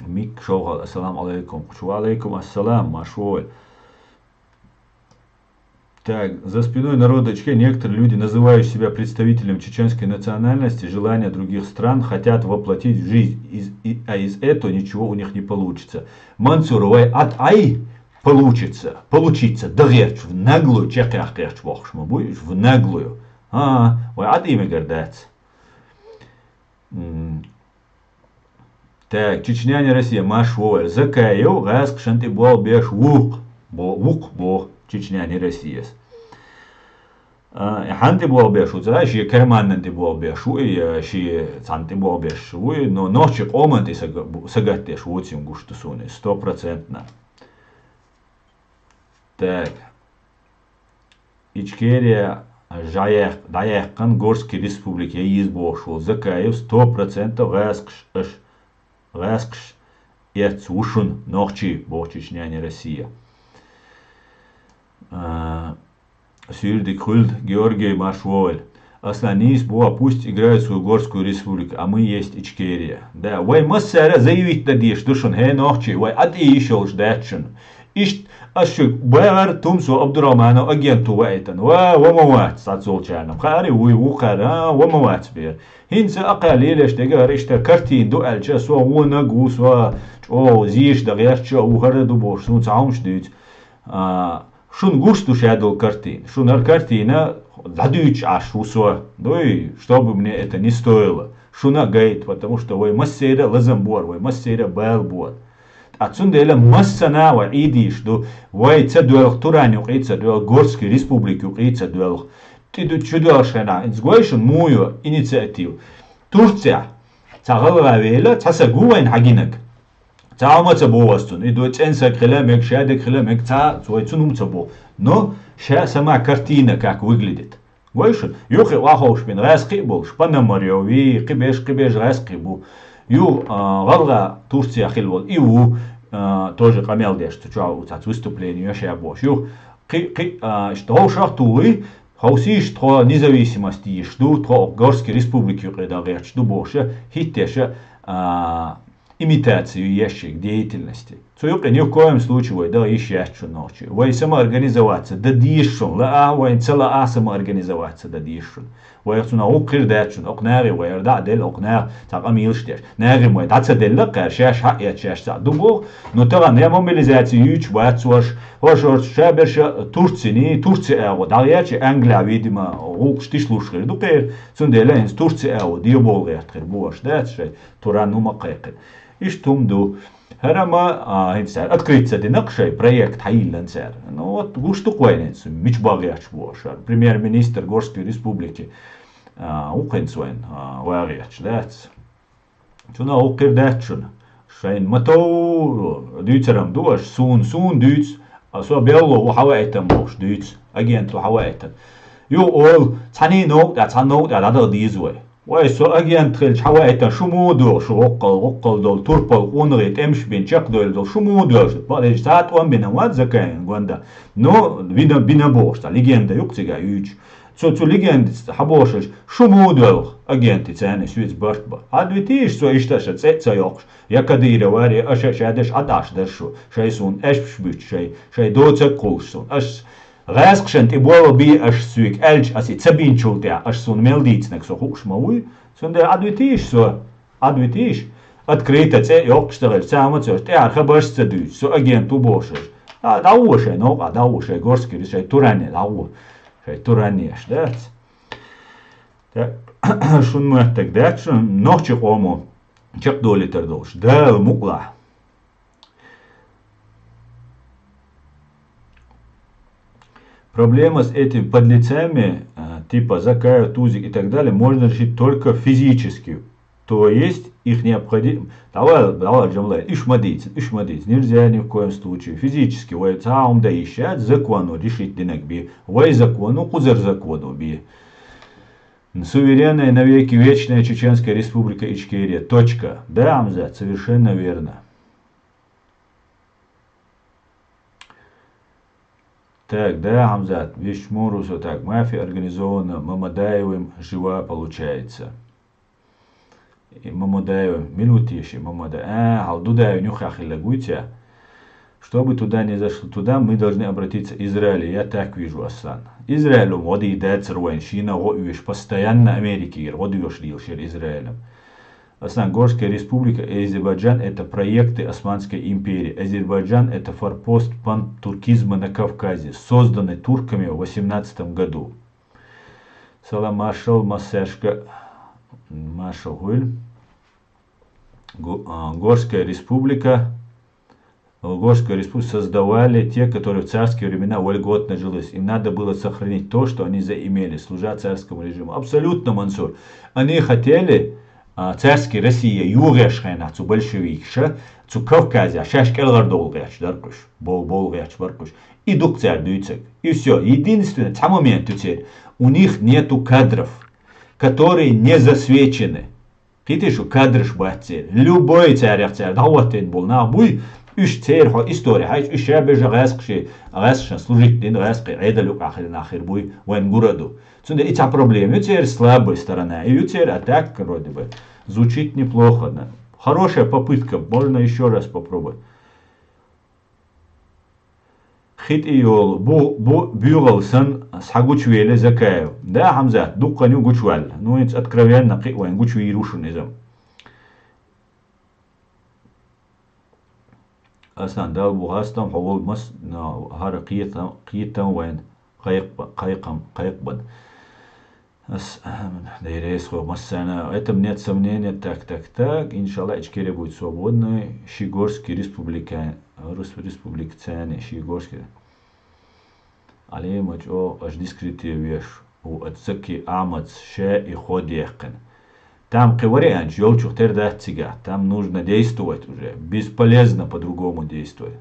ميك شوغل السلام عليكم وعليكم السلام машой. Так, за спиной народа ЧК некоторые люди, называющие себя представителем чеченской национальности, желания других стран, хотят воплотить в жизнь, а из этого ничего у них не получится. Мансуровай от ай получится, доверч в наглую чеках керч вохшма будешь в наглую. Vai adīme gardēts. Так, чечняне Россия, машвой. Закаю, гаск, шанти бол беш вук бо чечняне Россия. Ханти бол беш уца, ши керманнанти бол беш уи, ши цанти бол беш уи, но ночи оманти сагаттеш уцим гуштусуни, 100%. Так, Ичкерия, Даяхкан Горской республики избошел. Закаев 100% гаскш и цушун ночи бо Чечняне Россия. Сюрди Крыль Георгий Машволь. Останись бо пусть играют свою Горскую республику, а мы есть Ичкерия. Да, вай массара заявить дадиш душун хей ночи, вай адишел ждачун. Ишт أشوف بار تومسو عبد الرحمن أجنتو وقتن وموات صار خاري وخارا وموات بير هنس أقاليلش تجار اشتكرتين دو ألجس ونجوس أو زيش دغيرش أو هردو بوش نو تعمش ديت شون густу шадол картин шун картина задуч аж усо дой чтобы мне это не стоило шуна гайт потому что вы массера лазамбор вы массера балбор Отсюда массана ва идиш до вай цадуэл турани уқит цадуэл Горской республики уқит цадуэл тиду чудуэл шена инсгуэшн мую инициатив Турция цагалга вела цасагуайн хагинак цаамаца боастун иду ценса киломек шадек киломек ца цуайцунум цабо но ша сама картина как выглядит Гуэшн юхи вахошбин раски бол шпанамарьови қибеш раски бу Ю галга Турция хилвол иу тоже камел деш чау цац выступление я бош ю что шахтуи хаусиш тро независимости что тро Горской республики предлагает что боше хиттеше имитацию ящик деятельности. Цуюк ни в коем случае да еще ночи. Вы самоорганизоваться да дишун ла вы цела самоорганизоваться да дишун. Вы цуна укир дачун окнари вы да дел окнар так амилштеш. Нари мой таца делла каршаш ха я чаш дубо но тога не мобилизация юч вацваш ваш шаберш Турция вот да я че Англия видимо укштиш лушгер дупер цун дела инс Турция вот дио болгер бош да че турану макайк Ишь-тумду. Харама, открыться динакшей проект Хаилансер. Ну вот, гушту койнец, мичбагяч бошар. Премьер-министр Горской республики Укенсуэн варяч, да? Чуна укирдачун. Шайн матоу дүйцерам дуаш сун дүйц. So bello hawaiten bosh duyts again to hawaiten. You all tani no that other these way. Why so again tell hawaiten shumudo shoqal dol turpal unrit emsh bin chak dol shumudo but is that one bin what zakan gwanda. No bina bosh ta legenda yuktiga üç. So zu legend habosh shumudo again titsane suits birthba. Advitish so ishtash tsetsa yoks. Yakadira wari ashadash adash darshu. Shay sun eshbüt shay doce kulsun. Ash Reiskšent I buvo bi aš suik elč asi cabinčultē, aš sun meldīcnek so hukšmaui, sun de advitiš, atkrīta ce jokštelēš cēmacos, te ar habaš cedūč, so agentu bošeš. Dauo šai noqa, dauo šai gorskiri, šai turanie, dauo, šai turanieš, dēc. Šun muettek dēc, nohčik omo, čak doliter dolš, dēl mukla. Проблема с этими подлецами, типа Закаев, Тузик и так далее, можно решить только физически. То есть их необходимо... Давай, Джамлай, ишмадиц, нельзя ни в коем случае. Физически, вай цаум да ищать закону, решить динакби. Вай закону, кузер закону би. Суверенная навеки вечная Чеченская республика Ичкерия. Точка. Да, Амзат, совершенно верно. Так, да, Хамзат, вещь Мурусу, так, мафия организована Мамадаевым жива получается. И Мамадаевым, минутище, Мамадаев, Халдудаев, нюхахилля гутя. Чтобы туда не зашло, туда мы должны обратиться к Израилю, я так вижу, Асан. Израилю, води децер военщина, воюешь постоянно Америки, воюешь рилшер Израилем. Асан, Горская республика и Азербайджан – это проекты Османской империи. Азербайджан – это форпост пантуркизма на Кавказе, созданный турками в 18 году. Салам Машал Масешка Машал Гуль. Горская республика создавали те, которые в царские времена вольготно жились. Им надо было сохранить то, что они заимели, служа царскому режиму. Абсолютно, Мансур. Они хотели... царский Россия югешхена цу большевикша цу Кавказе шашкелгар долгяч даркуш болгяч баркуш и дук царь дюйцек и все. Единственное, в момент теперь у них нету кадров, которые не засвечены. Китишу кадрш бацер любой царь даватен был на буй үш царь история хай үш шабежа гасшен служить дин гаски айдалук ахир буй вен городу. Цунде эти проблемы, теперь слабая сторона, и теперь атак вроде бы звучит неплохо. Да? Хорошая попытка, можно еще раз попробовать. Хит иол, бюгалсан с хагучвеле Закаев. Да, Хамзат, дукканю гучвал. Ну, это откровенно, киквайн, гучви рушунизм. Асан дал бугастам, хавол мас, хара киетам вайн, кайкбад. В этом нет сомнения. Так. Иншаллах, Ичкерия будет свободной. Щегорский республикане. Щегорский. Алимач о аж дискретия веш. У отцаки амац ше и ходехкен. Там кыварианч, елчух тердатцига. Там нужно действовать уже. Бесполезно по-другому действовать.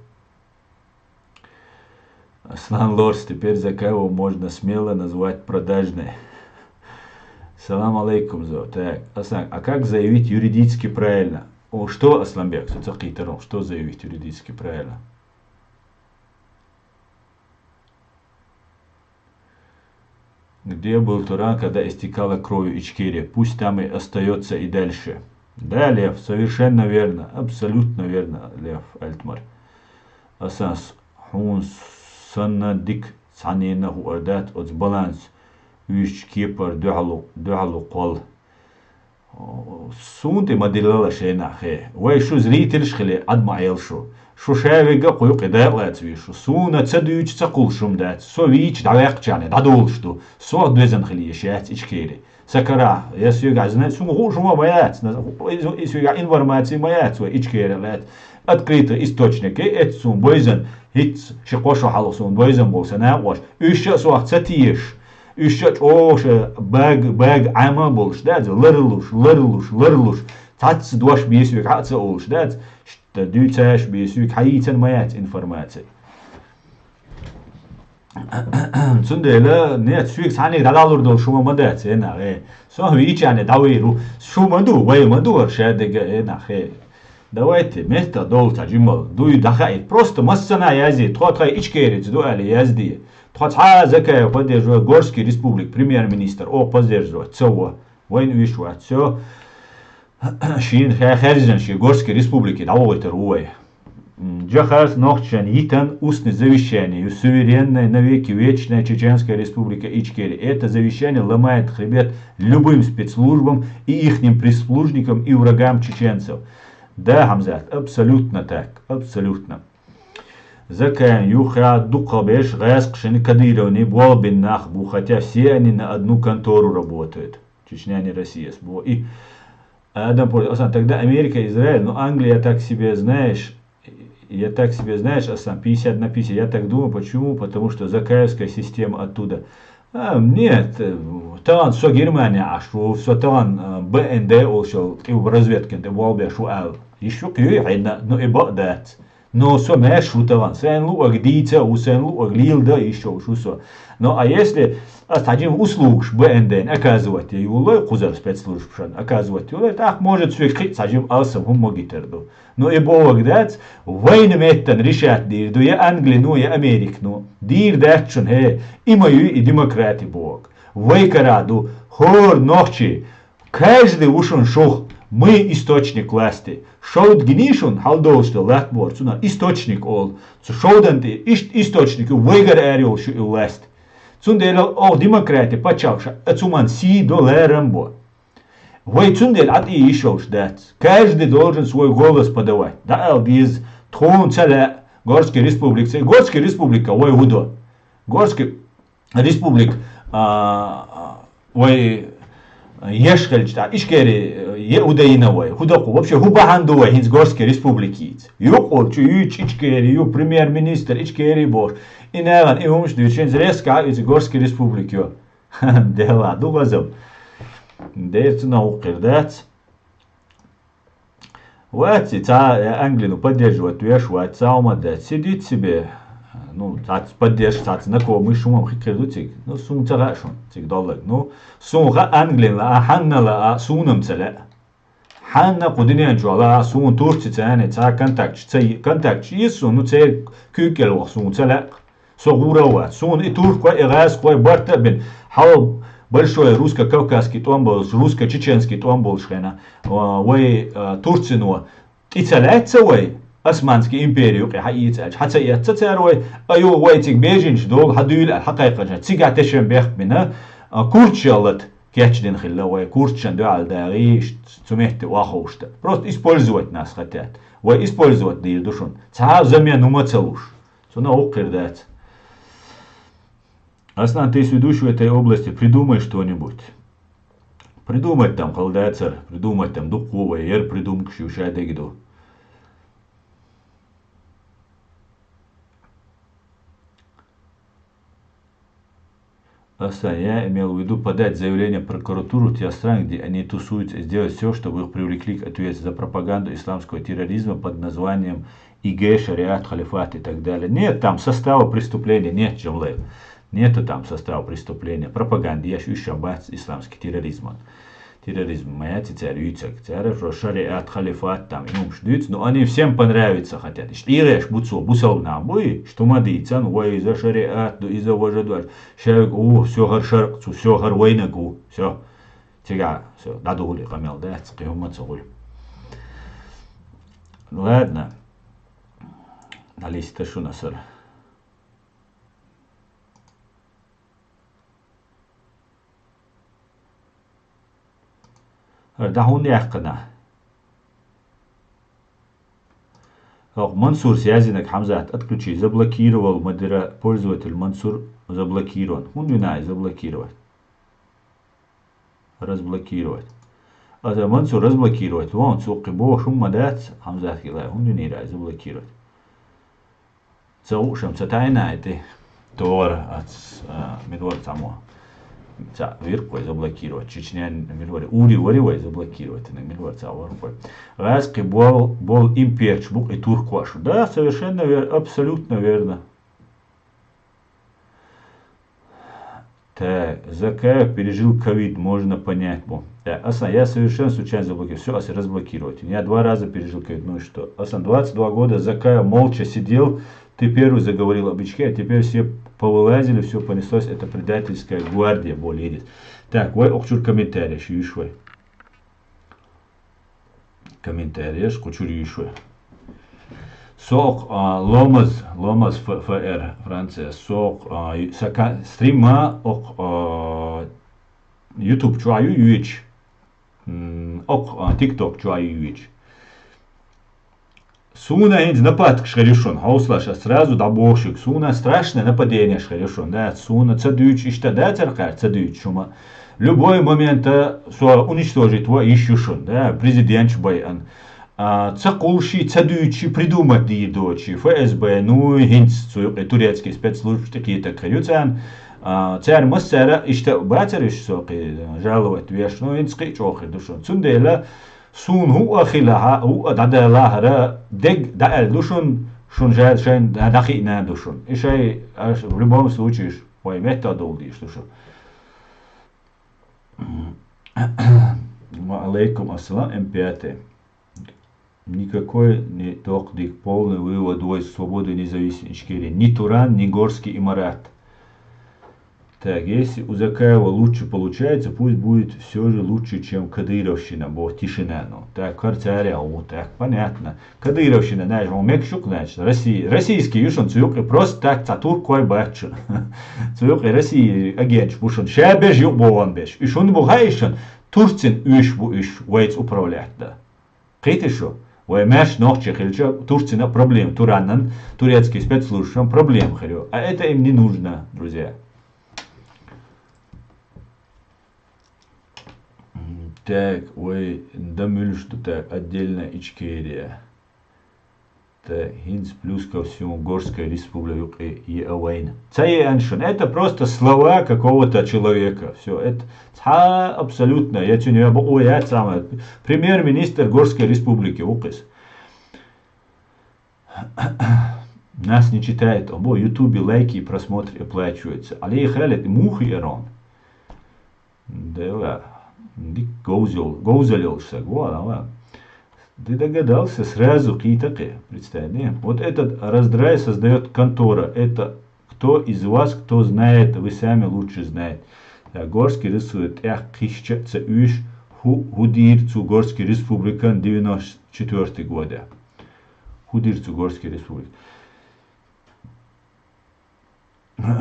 Аслан Лорс, теперь Закаеву можно смело назвать продажной. Салам алейкум, зо. Так, Аслан, а как заявить юридически правильно? Что, Асламбек, что заявить юридически правильно? Где был Туран, когда истекала кровью Ичкерия? Пусть там и остается и дальше. Да, Лев, совершенно верно, абсолютно верно, Лев Альтмар. Асас, хун санна дик цанина хуардат от баланс. Үш кипар дуалу қол. Сунты мадилала шейна хе. Вай шу зритель шхили адма елшу. Шушевига куюк идеалец вишу. Суна цедуч цакулшум дат. Со вич давекчане, дадулшту. Со двезен хлиешец ичкери. Сакара, если газне, суму хушума маяц, если информации маяц, ичкери лет. Открытый источник, это сум бойзен, хит шикошу халусун, бойзен болса нагош. Ища суах цатиш. Ища ош баг ама болш, дат, лырлуш. Тац дош бисвик хаца олш, дат. Дюцаш бисвик хаитен маяц информации. Цундела нет свик сани дадалурдол шума мадец эна со вичане давиру шумаду вай маду шадега эна давайте место долта жимал дуй дахай просто массана язи тхотхай ичкерец дуали язди тхотха закая поддерживая Горский республик премьер-министр о поддерживать цово войну вишва все шин херзен ши Горской республики давойтер уй Джахарс Нохчан Итан устное завещание, суверенная навеки вечная Чеченская республика Ичкери. Это завещание ломает хребет любым спецслужбам и ихним прислужникам и врагам чеченцев. Да, Хамзат, абсолютно так, абсолютно. Закан юха дукабеш рэскшин кадированы болбиннах бу, хотя все они на одну контору работают. Чечня не Россия. И тогда Америка, Израиль, но Англия так себе, знаешь, я так себе, знаешь, а сам 50 на 50. Я так думаю, почему? Потому что закаевская система оттуда. Нет, талант со Германия, а что все талант БНД, ошел и в разведке, ты волбе шуал. Еще кюйна, но и бадат. Но со мэш талант, сен лу агдица, у сен лу аглилда еще шусо. Но а если остатим услуг БНД оказывать, и улой кузар спецслужб оказывать, улой так может свекрить, сажим алсам хумогитерду. Но и бог дать, войны меттен решат дир, до я Англия, ну я Америк, ну. Дир датчун, и мою, и демократи бог. Вайкараду, хор ночи, каждый ушон шух, мы источник власти. Шоуд гнишун, халдолшты, латбор, цуна, источник ол. Шоуданты, источник, вайгар ариол, шу и власть. Цундел, о, демократи, пачалша, цуман си до лэрамбо. Войцундель от и еще ждать. Каждый должен свой голос подавать. Да, без трон целя Горской республики. Горская республика, ой, худо. Горская республика, ой, ешкальчта, ишкери, удаиновой, худоку. Вообще, хубахандовой, хинс Горской республики. Юкол, ичкери, ю премьер-министр, ичкери бор. И, наверное, и умшду, ченз резка, из Горской республики. Дела, дугазов. Дается наука, да? Вот, Англию поддерживает, вешивает, да, сидит себе, ну, поддерживает, знакомый шумом, хикердутик, ну, сум царашун, цик доллар, ну, сумха Англия, а ханна, а сунам целя. Ханна кудинян жуала, сум турци цяне, контакт, есть, ну, цей кюкел, сум целя, согурава, сум и турк, и раз, кой барта бин, хал, большой русско-кавказский томбол, русско-чеченский томбол шхена, вой Турцину, и целяется вой Османский империю, хотя и царой, а его войцик бежинч дол, хадюль, хакайкаджа, цигатешем бехмина, курчалат, кячдин хилла, вой курчан дуал дари, цумехте вахошта. Просто использовать нас хотят, вой использовать дир душун. Цаа замену мацалуш. Суна окердать. Аслан, ты ведущий в этой области, придумай что-нибудь. Придумать там халдайцер, придумать там духовое, ер придумкши ушайдегиду. Аслан, я имел в виду подать заявление в прокуратуру тех стран, где они тусуются, и сделать все, чтобы их привлекли к ответственности за пропаганду исламского терроризма под названием ИГ, шариат, халифат и так далее. Нет там состава преступления, нет, Джамлей. Нету там состава преступления, пропаганды, я еще бац исламский терроризм. Терроризм, моя царюйцак, шариат, халифат, там, но они всем понравиться хотят. Ирэш, буцо, бусал нам, бой, что мадийцан, ой, за шариат, и за вожадуаш, шарик, все гар шарк, все гар войнагу, все, тига, все, дадули, камел, да, цкиумацугуль. Ладно, на листе шу насар. Да он яхкана. Мансур Сязинок Хамзат отключи. Заблокировал пользователь Мансур заблокирован. Хундюнай заблокировать. Разблокировать. Мансур разблокировать. Вон суки бо шуммадат Хамзат килай. Хундюнирай заблокировать. Цаушам цатайнайты. Тор от Медвор Тамо. Виркой заблокировать. Чечня Медвор. Ури Варивой заблокировать. Медвор Цаворкой. Раски бол имперч бук и туркуашу. Да, совершенно верно. Абсолютно верно. Так, Закаев пережил ковид, можно понять. Асан, я совершенно случайно заблокировал. Все, Асан, разблокировать. Я 2 раза пережил ковид. Ну и что? Асан, 22 года Закаев молча сидел. Ты первый заговорил об Ичке, а теперь все повылазили, все понеслось. Это предательская гвардия более. Так, вы окчур комментарий, шуишвай. Комментарий, кучур юишвай. Сок ломаз ФР Франция. Сок стрима ок YouTube чуаю юич. Ок TikTok чуаю юич. Суна инж напад шхарешон, хауслаша сразу добошик. Суна страшное нападение шхарешон, да, суна цадуич ишта да царкар цадуич шума. Любой момент уничтожить его ищушон, да, президент байан. Цакулши цадуичи придумать дочи, ФСБ, ну хинц турецкие спецслужбы такие так хаюцан. Царь массера ишта бацариш соки жаловать веш, ну хинц кичохи душон. Цундела Сун ху дадалахара дег даэл душун шунжает шайн дахи на душун. И шай в любом случае ой метод олдиш душун. Алейкум ассалам М5. Никакой не токдик полный вывод свободы и независимости Ичкерии. Ни Туран, ни Горский Имарат. Так, если у Закаева лучше получается, пусть будет все же лучше, чем Кадыровщина, бо тишина. Ну, так, карцаря, вот так, понятно. Кадыровщина, знаешь, он мекшук, значит, российский, юшон, цуюк, и просто так, цатур кой бачу. Цуюк, и Россия, агент, бушон, шабеж, юбован беш. И шон бугайшон, Турцин, бу вейц управлять, да. Ките шо? Ой, мяш ногче, хельча, Турцина проблем, Туранан, турецкий спецслужб, проблем, хелю. А это им не нужно, друзья. Так, ой, дамюль, что так, отдельно Ичкерия. Так, Хинц плюс ко всему Горская республика и Авейн. Это просто слова какого-то человека. Все, это абсолютно. Я самое. Премьер-министр Горской республики Укис. Нас не читает. Обо ютубе лайки и просмотры оплачиваются. Але халет мухи ирон. Да, Гоузалился, вот, ты догадался сразу китаке, представь, вот этот раздрай создает контора, это кто из вас, кто знает, вы сами лучше знаете. Горский рисует, кищаться уж худирцу Горский республикан 94 года. Худирцу Горский республик.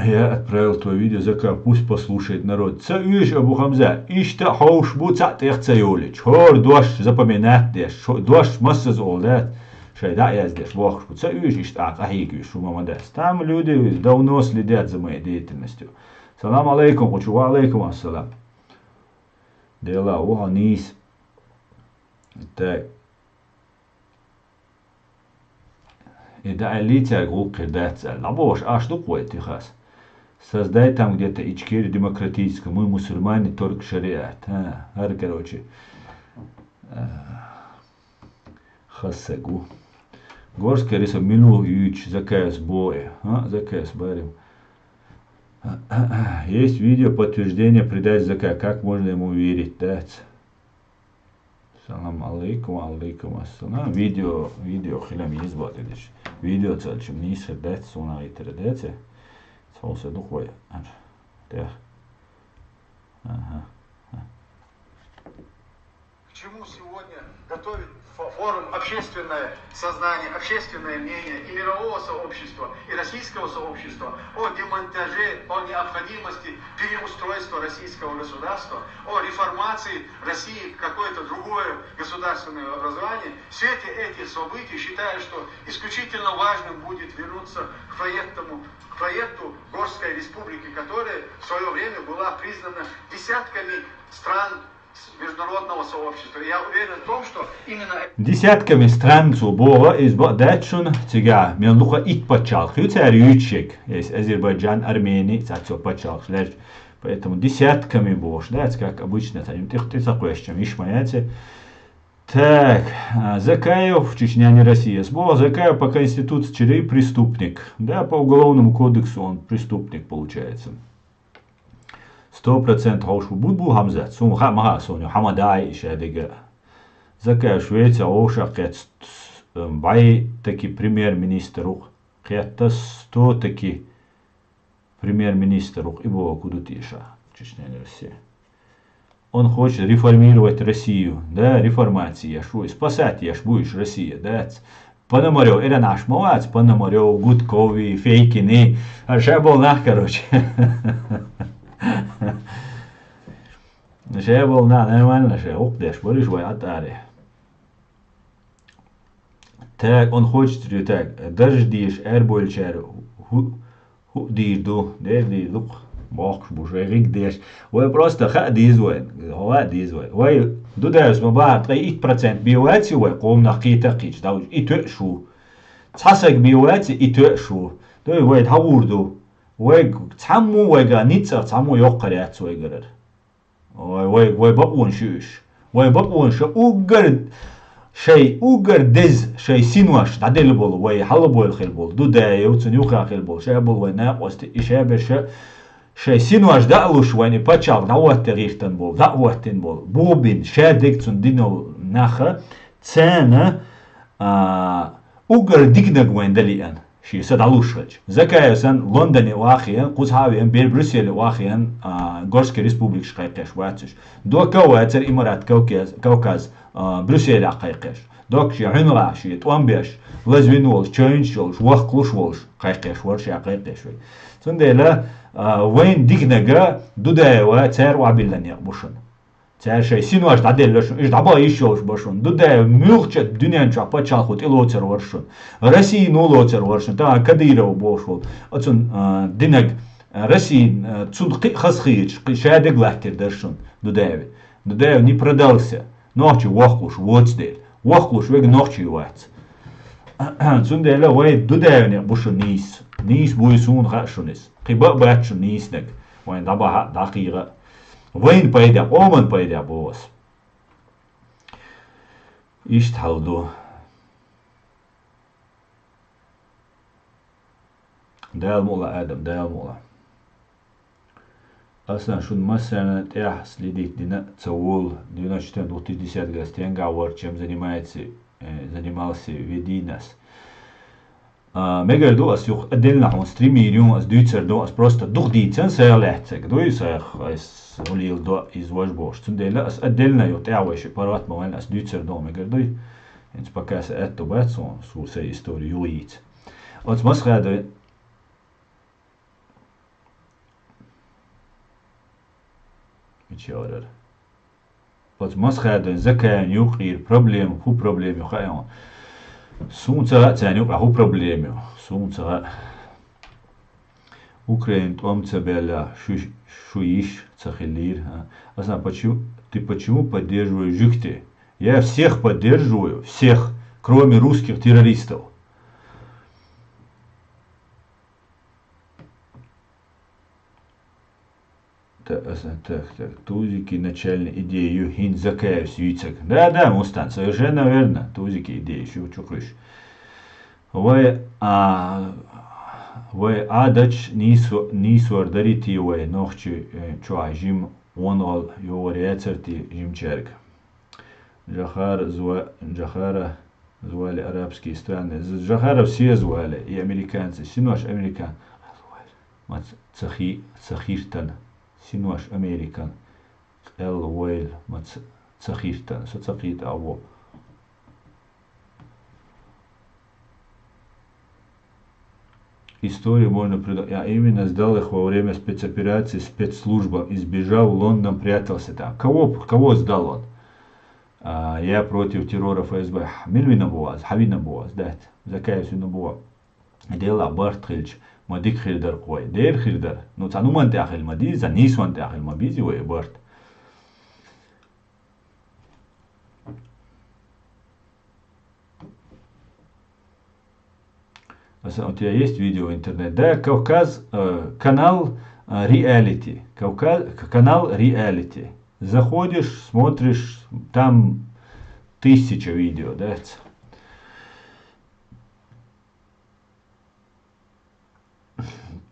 Я отправил твое видео, Закав, пусть послушает народ. Цаюш Абу Хамза, ишта хауш бу цатех цаюлич. Хор дождь запоминать деш, дождь масса золдат. Шайда яздеш, вахш бу цаюш ишта ахигиш, шумамадес. Там люди давно следят за моей деятельностью. Салам алейкум, учу алейкум ассалам. Дела уха низ. Так. Да элитя гулки даться. Лабош, а что такое Техас? Создай там где-то Ичкерию демократическую. Мы мусульмане, только шариат. Короче. Хасагу. Горская риса минул юч закаяс боя. Закаяс барим. Есть видео подтверждение предать закая. Как можно ему верить? Дать. Салам алейкум, алейкум ассалам. Видео хилам избат edиш. Video целчим ниже дать суна итердете. Солсе духой. Так. Ага. К чему чему сегодня готовит форум общественное сознание, общественное мнение и мирового сообщества, и российского сообщества о демонтаже, о необходимости переустройства российского государства, о реформации России в какое-то другое государственное образование. В свете этих событий считаю, что исключительно важным будет вернуться к проекту Горской республики, которая в свое время была признана десятками стран международного сообщества. Я уверен в том, что именно... Десятками стран Цубова избадачун тига мелуха ит пачалх. Ютер ючек. Есть Азербайджан, Армения, цацо пачалх. Поэтому десятками бош. Да, это как обычно. Ты такой, чем ишмаяте. Так, Закаев, Чечня не Россия. Сбо Закаев по Конституции черей преступник. Да, по Уголовному кодексу он преступник получается. 100% هوشو بود همزه سون خم سوني حمداي شادق زكا شويتsa اوشا قت باي таки премьер-министр قت 100 таки премьер-министр ибо кудутиша Чечня Россия. Он хочет реформировать Россию, да, реформация, шо, спасать я ж будешь Россия, да. Пономарев, это наш молодец, Пономарев, Гудкови, Фейкины, а сейчас был нах, короче. Şey bol нормально şey окдеш бориш вай атаре. Так он хочет так дождиш эрбольчер ху дирду дирду бах бужей ригдеш. Вай просто хадиз вай хадиз вай дудас мабар 3% биоати вай قوم نقيتا قيش داو итөшу. Цасак биоати итөшу. Той вай тавурду. Вай цамму вайга ница цамму ёққариат вайгарар. وای بقون شوش وای بقون شو اوگر دز شی سینواش تعدل بول وای حل بول خیل بول دو دایو تنیوخا خیل بول شی بول وای ناقوست ایشه بشه شی سینواش دالوش وای پچال دعوت تغیرتن بول دعوتن بول بوبین شادک تون دینو نخه تسانه اوگر دیگنگ وای دلیان شي سدالوشج زكايا سن لندن واخيا قوزهاويا بير بروسيل واخيا غورسكي ريسبوبليك شقيقش واتش دو كواتر امارات كوكاز بروسيل قيقش دوك شي عنرا شي توامبيش لازوين ولش تشينج ولش وخلوش ولش قيقش ورش قيقش سندلا وين ديغنغا دودايوا تير وابيلن يقبشن تير شي سينواش تعدلش ايش دابا يشوش بشون دودا ميلچت دنيان چاپا چالخوت الوتر ورشون روسي نولوتر ورشون تا كديرو بوشول اتون دينغ روسي цун خسخيچ شادق лахтер дершун дудаев не продался ночи вахлуш вотсдел вахлуш вег ночи вац цундела вай дудаев не бушун нис буйсун хашунис киба бачун ниснек вай даба дакира وين пойдя, оман пойдя бос. Ишт халду. Дал мула Адам, дал мула. Аслан шун масана тях следит дина цаул 94-2010 гостен гавар, чем занимался Вединас. Мегер до ас юх отдельно он 3 миллион ас дюцер до ас просто дух дицен сайлехцек до исах ас улил до из вожбош цундела ас отдельно ют явэши парат момент ас дюцер до мегер до инс пока се это бэтсон су се историю юит от масхада мичорер от масхада закан юқир проблем ху проблем юхаyon Сунца ценю аху проблему. Сунца Украин томцебеля шуиш цахилир. А почему поддерживаешь жихте? Я всех поддерживаю, всех, кроме русских террористов. Так, тузики начальные идеи Юхин Закаев Свицек. Да, Мустан, совершенно верно. Тузики идеи, чукрыш. Вы адач нису ардарити вы нохчи чуа жим онол ювариацерти жимчерк. Джахара звали арабские страны. Джахара все звали, и американцы. Синуаш американ. Цахиртан. Синуаш Американ, Эл Уэйл, цахиртан, соцахита, аво. Историю можно придумать. А именно сдал их во время спецоперации спецслужбам, избежал в Лондон, прятался там. Кого сдал он? Я против террора ФСБ. Мильвина Буаз, Хавина Буаз, да, Закаевсина Буаз. Дела Барт Хильч, Мадик Хильдар Кой. Дер Хильдар. Ну, цануман тяхил Мади, за нисван тяхил Мабизи, ой, Барт. У тебя есть видео в интернете? Да, Кавказ, канал реалити. Канал реалити. Заходишь, смотришь, там 1000 видео, да?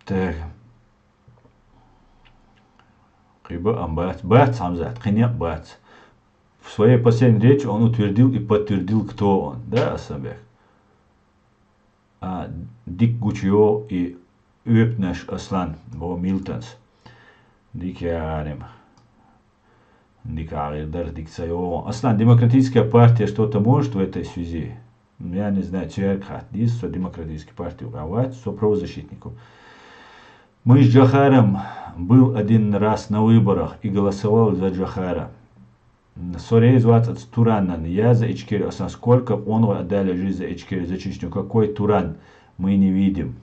Так. Бац, Хамзат, Бац. В своей последней речи он утвердил и подтвердил, кто он, да, Асамбек? Дик Гучио и Öpnäs Aslan, Bo Miltons. Дик Ярем. Дик Арилдар, Дик Сайо. Аслан, демократическая партия что-то может в этой связи? Я не знаю, Черкхат, со демократической партией управлять, со правозащитников. Мы с Джахаром был один раз на выборах и голосовал за Джахара. Сорей зваться Туранан. Я за Ичкерию. А сколько он отдали жизнь за Ичкерию, за Чечню? Какой Туран? Мы не видим.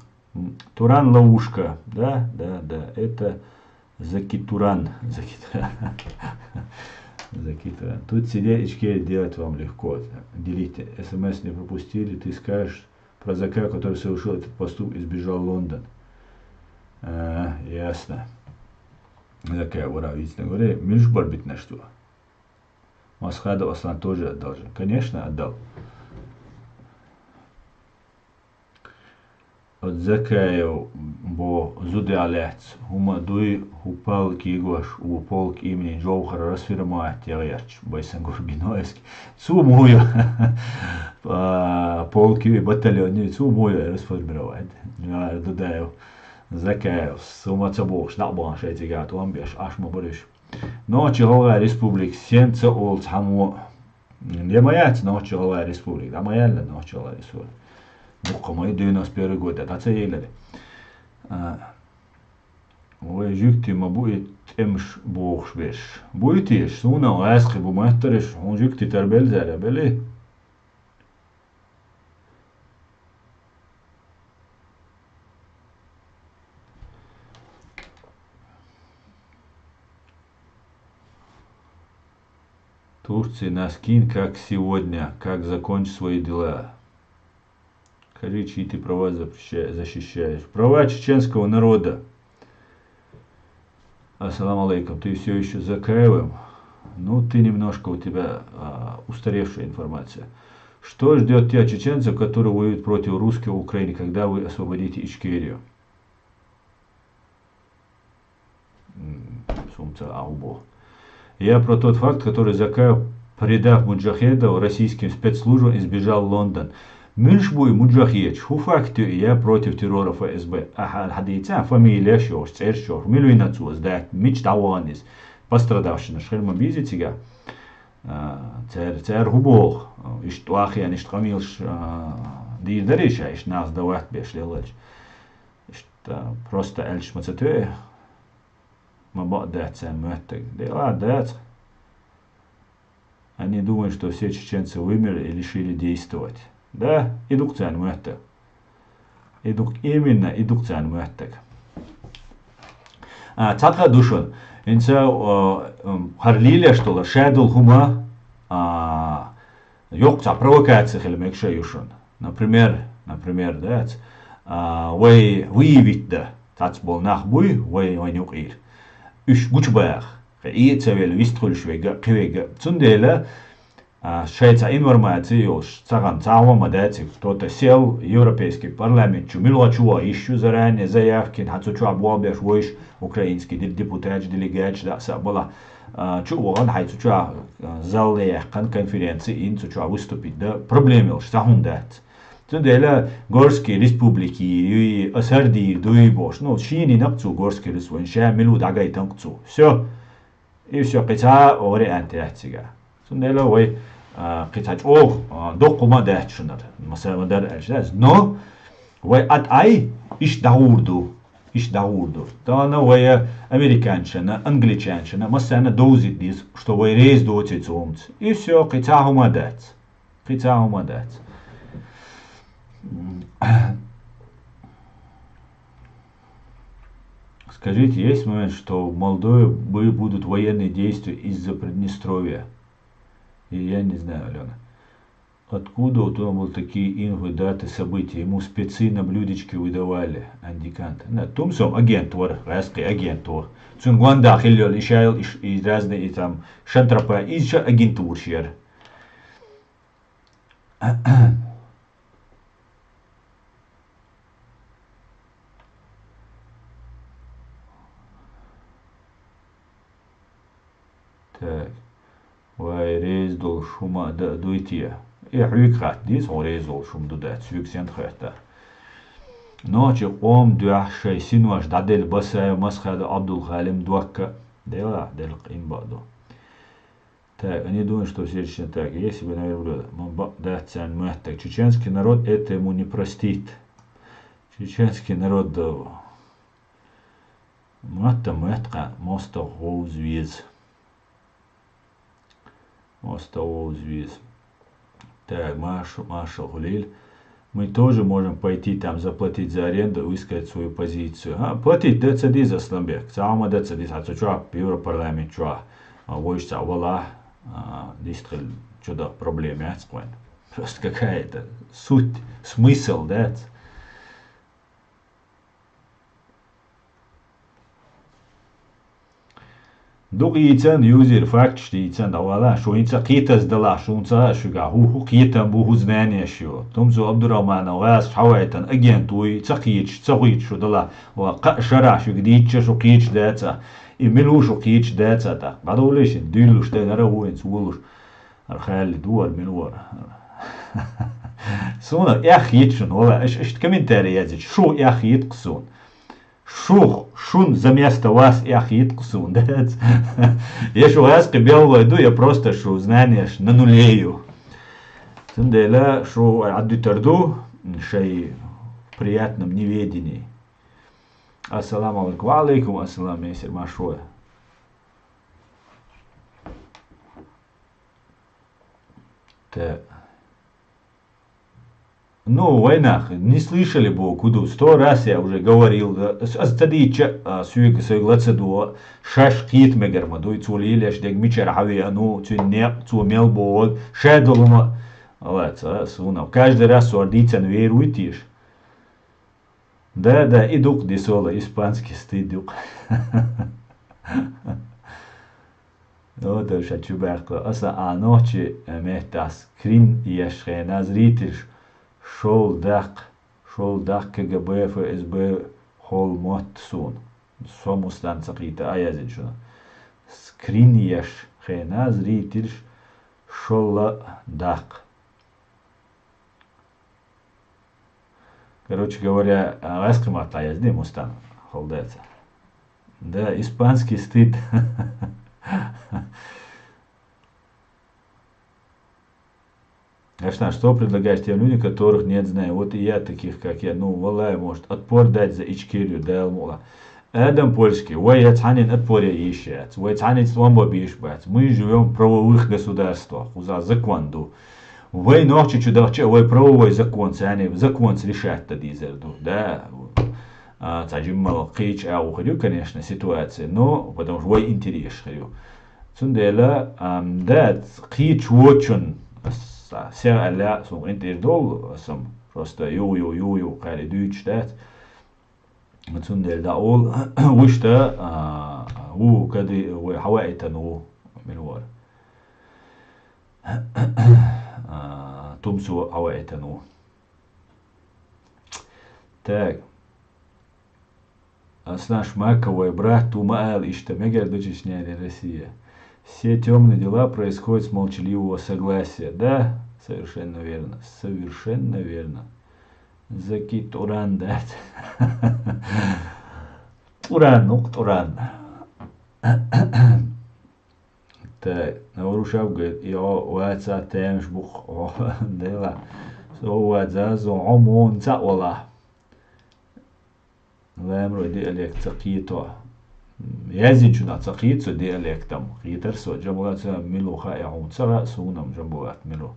Туран ловушка. Да. Это Закитуран. Закитуран. Тут сидеть Ичкерию делать вам легко. Делите. СМС не пропустили. Ты скажешь про Зака, который совершил этот поступок и сбежал в Лондон. Ясно. Закая вора, видите, говоря, Мильшбар бить на что? Масхадов Аслан тоже отдал же. Конечно, отдал. От Закаев бо зудалец. Хума дуй упал кигош у полк имени Джоухара расфирмает ярч. Байсан Гурбиноевский. Сумую полки батальоне сумую расформировать. Дудаев. Закаев. Сумаца бог. Шнабан шейтигат. Уамбеш. Ашма бориш. Ночи Голая Республик, Сенца Олц Хаму. Не моя ночи Голая Республик, а моя ночи Голая Республик. Ну, мои 91 год, это целили. Ой, жюкти ма будет эмш богшвеш. Будет еш, суна асхи бумахтареш, он жюкти тарбел зара, бели. Турция нас кинь, как сегодня, как закончить свои дела. Скажи, чьи ты права защищаешь. Права чеченского народа. Ассаламу алейкум. Ты все еще за Закаевым? Ну, ты немножко, у тебя устаревшая информация. Что ждет тебя, чеченцев, которые воюют против русских в Украине, когда вы освободите Ичкерию? Сумца Аубо. Я про тот факт, который Закаев, предав муджахедов российским спецслужбам, избежал в Лондон. Мильшбуй муджахед, шу факту, я против террора ФСБ. Хадица, фамилия шош, цер шош, милуина цуз, да, мич таванис, пострадавший на шхерма бизитига. Цер губол, иштуахи, а ништхамилш, дирдариша, иш нас дават беш лелач. Просто эльш мацатуэ. Они думают, что все чеченцы вымерли и решили действовать. Да, идукциан муэттек. Именно идукциан муэттек. Цатха душон. Инца харлиля, что ли, шэдл хума. Ёкца провокация хелемекша юшон. Например, да, выявить, да. Цацбол нахбуй, вайнюкир. Üç güç bayağı. İyi seviyeli vistgülüş ve kıvega. Цундела шайца информацию, цаган цаума дати, кто-то сел, Европейский парламент, чумилочуа, ищу заранее заявки, хацучуа буабеш войш, украинский депутат, делегат, да, сабала, чуан, хайцучуа зале, конференции, инцучуа выступить, да, проблемил, штахун дат. Цундела горские республики, и Асарди, Дуйбош, ну, шини напцу горские республики, ша милу дагай танкцу. Все. И все, пица, ори антиатига. Цундела ой китач о докума дачунар. Mesela der elçiler. No ой at ay iş daurdu. Dana ой американчина, англичанчина, mesela дозит дис, что ой рейс доцит умц. И все, китахума дать. Китахума дать. Скажите, есть момент, что в Молдове будут военные действия из-за Приднестровья? И я не знаю, Алена. Откуда вот он был такие инфы, даты, события? Ему спецы на блюдечке выдавали, андиканты. Тумсом агентур, райский агентур. Цунгуанда хиллёл, ишайл, и разные там шантрапа, и еще агентурщер. Так. Вай рейс дол шума дуйтия. И хюк хат дис, он рейс дол шум дудат, сюк сент хата. Ночи ом дуах шей синуаш дадель басая масхада Абдул Халим дуакка. Дела, дел имбаду. Так, они думают, что все чеченцы так. Если бы, наверное, так. Чеченский народ это ему не простит. Чеченский народ мэтка моста гоузвиз. Мост. Так, Маша Гулиль. Мы тоже можем пойти там заплатить за аренду и высказать свою позицию. Платить децадиз Асламбек. Сама децадиз. А что, Европарламент, что? Войшься, вала. Действительно, что-то проблемы. Просто какая-то суть, смысл, да? Дук яйцен юзер факт, что яйцен давала, что яйца кита сдала, что яйца шуга, ху кита буху знания шо. Томзу Абдурахмана ваз хавайтан агент уй цакич, цахич что дала, ва шара шо гдич шо кич даца, и милу шо кич даца та. Гадолеш дилу что нара уин сулуш. Архали дуар милуар. Сона яхичн, вала, эш комментарий языч, шо яхит ксон. Шун за место вас яхит ксун. Если у вас белую иду, я просто шу знания на нулею. Тендела шу аддитерду, шей в приятном неведении. Ассаламу алейкум, ассалам мессер машуя. Так. Ну, войнах, не слышали бы, куда 100 раз я уже говорил, остадича сюга согласеду, шашкит мегармаду и цулилеш, дег мичер хавиану, цунеп, цумел бог, шедолума, каждый раз суардицан веруйтишь. Да, и дух десола, испанский стыдук. Вот это шачуберко, аса ночи метас крин ешхена зритель. Шел дак КГБ, ФСБ, холмот сун. Сому станцакита аязичуна. Скриньяш хена зритель шола дак. Короче говоря, раскрымат аязди мустан холдается. Да, испанский стыд. Конечно, что предлагаешь тем людям, которых нет знаю. Вот и я таких, как я, валай, может, отпор дать за Ичкерию, да, алмула. Адам польский, ой, я цанин отпоря ищет, ой, цанин сломба бишбать. Мы живем в правовых государствах, уза законду. Ой, ночи чудовче, ой, правовой закон, закон решать тогда изерду, да. Цаджим мало кич, уходю, конечно, ситуация, но потому что ой, интерес хрю. Цундела, да, кич очень. Все аля сум интердол сам просто ю кали дүйч дат. Цундел да ол вишта у кади у хавайтану минуар. Тумсу хавайтану. Так. Наш маковый брат Тумаэл Иштамегер дочечняли Россия. Все темные дела происходят с молчаливого согласия. Да, совершенно верно. Совершенно верно. Закит Уран, да. Уран. te navrushavgad jo oaca temshbuch o dela so oaca zo omon zaola lemro dialekt zakito yazijuna zakito dialektam khitar so jabulatsa милу хаяунца сунам жабулат милу.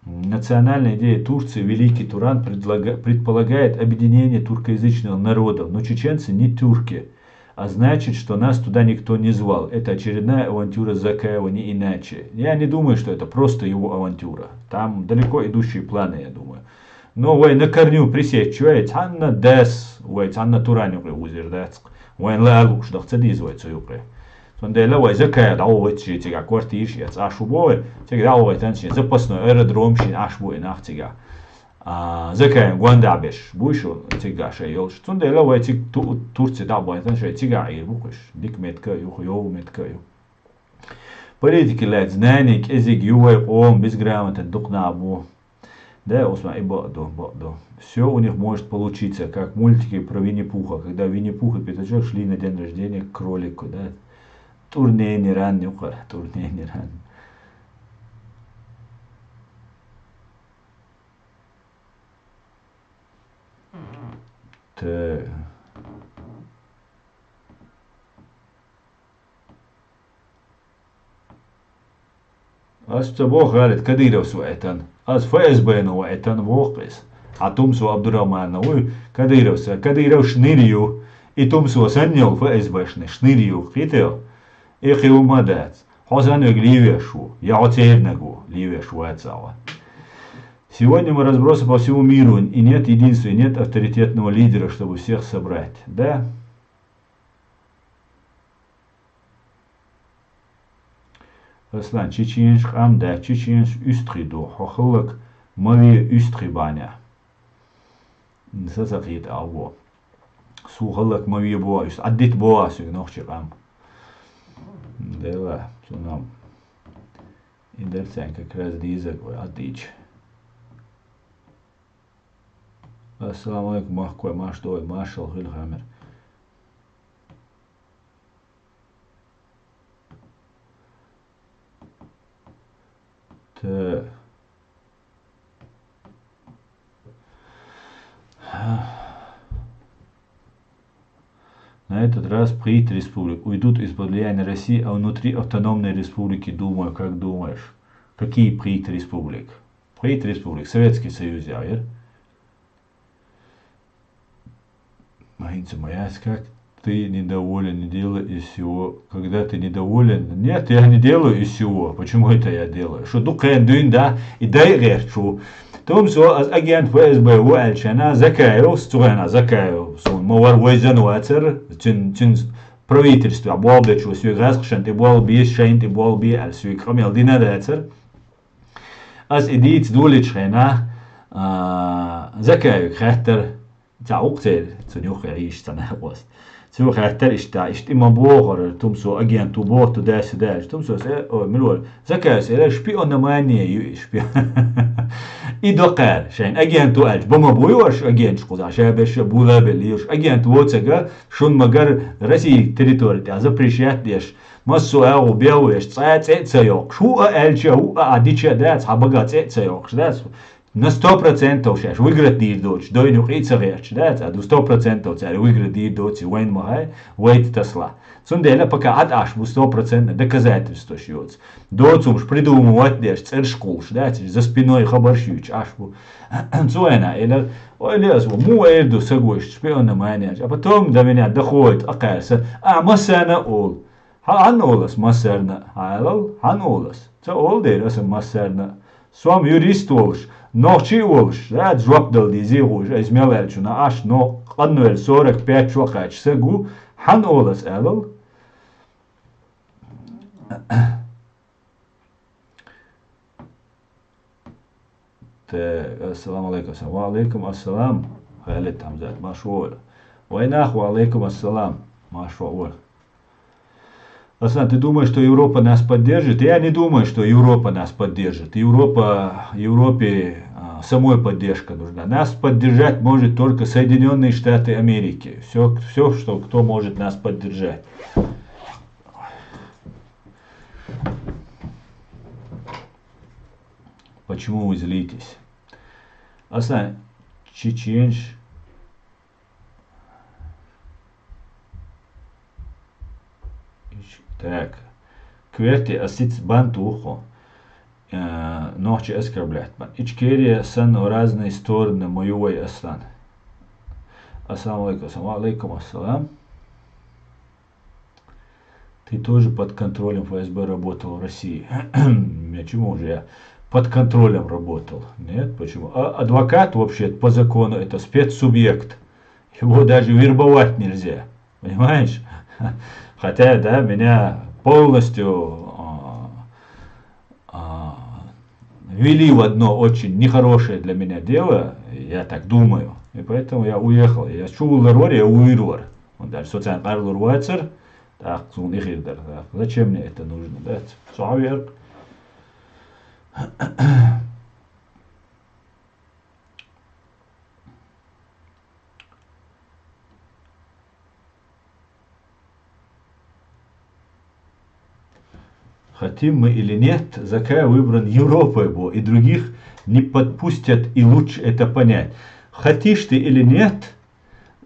Национальная идея Турции «Великий Туран» предполагает объединение туркоязычных народов, но чеченцы не турки, а значит, что нас туда никто не звал. Это очередная авантюра Закаева, не иначе. Я не думаю, что это просто его авантюра. Там далеко идущие планы, я думаю. Но вы на корню пресечь, Анна Дес, Анна Туран, вы лагу, что цадизвается юпре. Сондела вы Закаев, да вы читига квартирш, я ашубой, тега вы танчи, запасной аэродром шин ашбой нахтига. Закаев Гуандабеш, буйшу тега шейол. Сондела вы Турция да вы танчи тега и букаш, дикметка юху метка ю. Политики лет знаник, язык ювай он безграмотен дукнабу. Да, Осман и Бадо. Все у них может получиться, как мультики про Винни-Пуха, когда Винни-Пух и Пятачок шли на день рождения к кролику, да. Турне не ран, нюхар, турне не ран. Так. Аз цабо халит Кадиров суэтан. Аз ФСБ нуэтан вохпес. А тумсу Абдурахман нуй Кадиров са. Кадиров шнырью. И тумсу саньол ФСБшный шнырью. Хител. Их его мадец. Хозану гливешу. Я оцернагу. Ливешу отцава. Сегодня мы разбросы по всему миру. И нет единства, и нет авторитетного лидера, чтобы всех собрать. Да? Aslan Чеченш амда Чеченш üstrido хохлак мави üstribanya. Сасахит албо. Сухлак мави боа üst аддит боа сюг нохчикам. Дела сунам. Индерсен как раз дизак аддич. Ассаламу алейкум махкой машдой машал хилхамер. На этот раз приит республик уйдут из-под влияния России, а внутри автономной республики думаю, как думаешь? Какие приит республик? Приит республик, Советский Союз, я верю. Маинца моя, как ты недоволен, не делай из всего. Когда ты недоволен, нет, я не делаю из всего. Почему это я делаю? Что дукен дюн, да, и дай речу. Том со агент ФСБ Уэльчана Закаев, Стугана Закаев, сон мовар войзан уацер, чин правительство, болбечу, свой грасхшан, ты болби, шайн, ты болби, аль свой кромел динадецер. Аз идит дуличхена Закаев, хаттер, تعوقتل تنيوخ يعيش تناقص تنيو خاطر اشت إما بوغر تمسو أجين تبوت داس داش تمسو ملول زكاس إلى شبيون ماني شبيون إدقال شين أجين تو ألج بما بويوش أجين شقوز عشان بش بولا بليوش أجين توتسجا شون مجر رسي تريتوري عز بريشيات ديش مسو أو بيوش صات سيوق شو ألج هو عديش داس حبقات سيوق داس на 100% шеш выиграть дир доч, дойну хейцареч, да, а до 100% царь выиграть дир доч, войн махай, войт тасла. Цунделя пока от аш бу 100% доказательство шьется. Доцумш придумывать деш, царь школш, да, за спиной хабарщуч, аш бу. Цуэна, или, ой, лезу, му эрду сагуш, шпиона манеж, а потом до меня доходит, акарса, масана ол. Хан олас масарна, хан олас. Це ол дераса масарна. Сам юрист олш. Ночи олш, да, джвабдал дизируш, измелельчуна, аш, но, қануэл 45 чуақач, сагу, хан олас элал. Ассаламу алейкум, ва алейкум ассалам, халит хамзат, машуола. Вайнах, ва алейкум ассалам, машуола. Аслан, ты думаешь, что Европа нас поддержит? Я не думаю, что Европа нас поддержит. Европе самой поддержка нужна. Нас поддержать может только Соединенные Штаты Америки. Все, что кто может нас поддержать. почему вы злитесь? Aslan чеченш так кверти асиц бантухо ночи оскорблять. Ичкерия сан разные стороны моей Аслан. Ассаламу алейкум, ассалам. Ты тоже под контролем ФСБ работал в России. Почему же я под контролем работал? Нет, почему? А адвокат вообще по закону это спецсубъект. Его даже вербовать нельзя. Понимаешь? Хотя, да, меня полностью ввели в одно очень нехорошее для меня дело, я так думаю. И поэтому я уехал. Я чувствовал, я уйрвар. Он дальше социальный арлур вайцер. Так, зачем мне это нужно? Да? Савер. Хотим мы или нет, Закай выбран Европой, и других не подпустят, и лучше это понять. Хотишь ты или нет,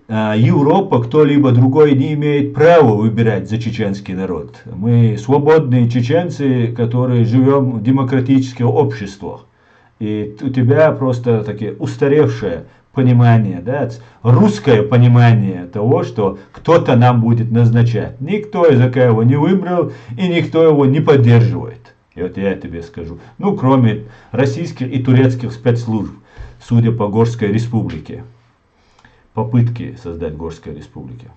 Европа, кто-либо другой не имеет права выбирать за чеченский народ. Мы свободные чеченцы, которые живем в демократических обществах. И у тебя просто такие устаревшее понимание, да, русское понимание того, что кто-то нам будет назначать. Никто из его не выбрал, и никто его не поддерживает. И вот я тебе скажу. Ну, кроме российских и турецких спецслужб, судя по Горской республике. Попытки создать Горской республики.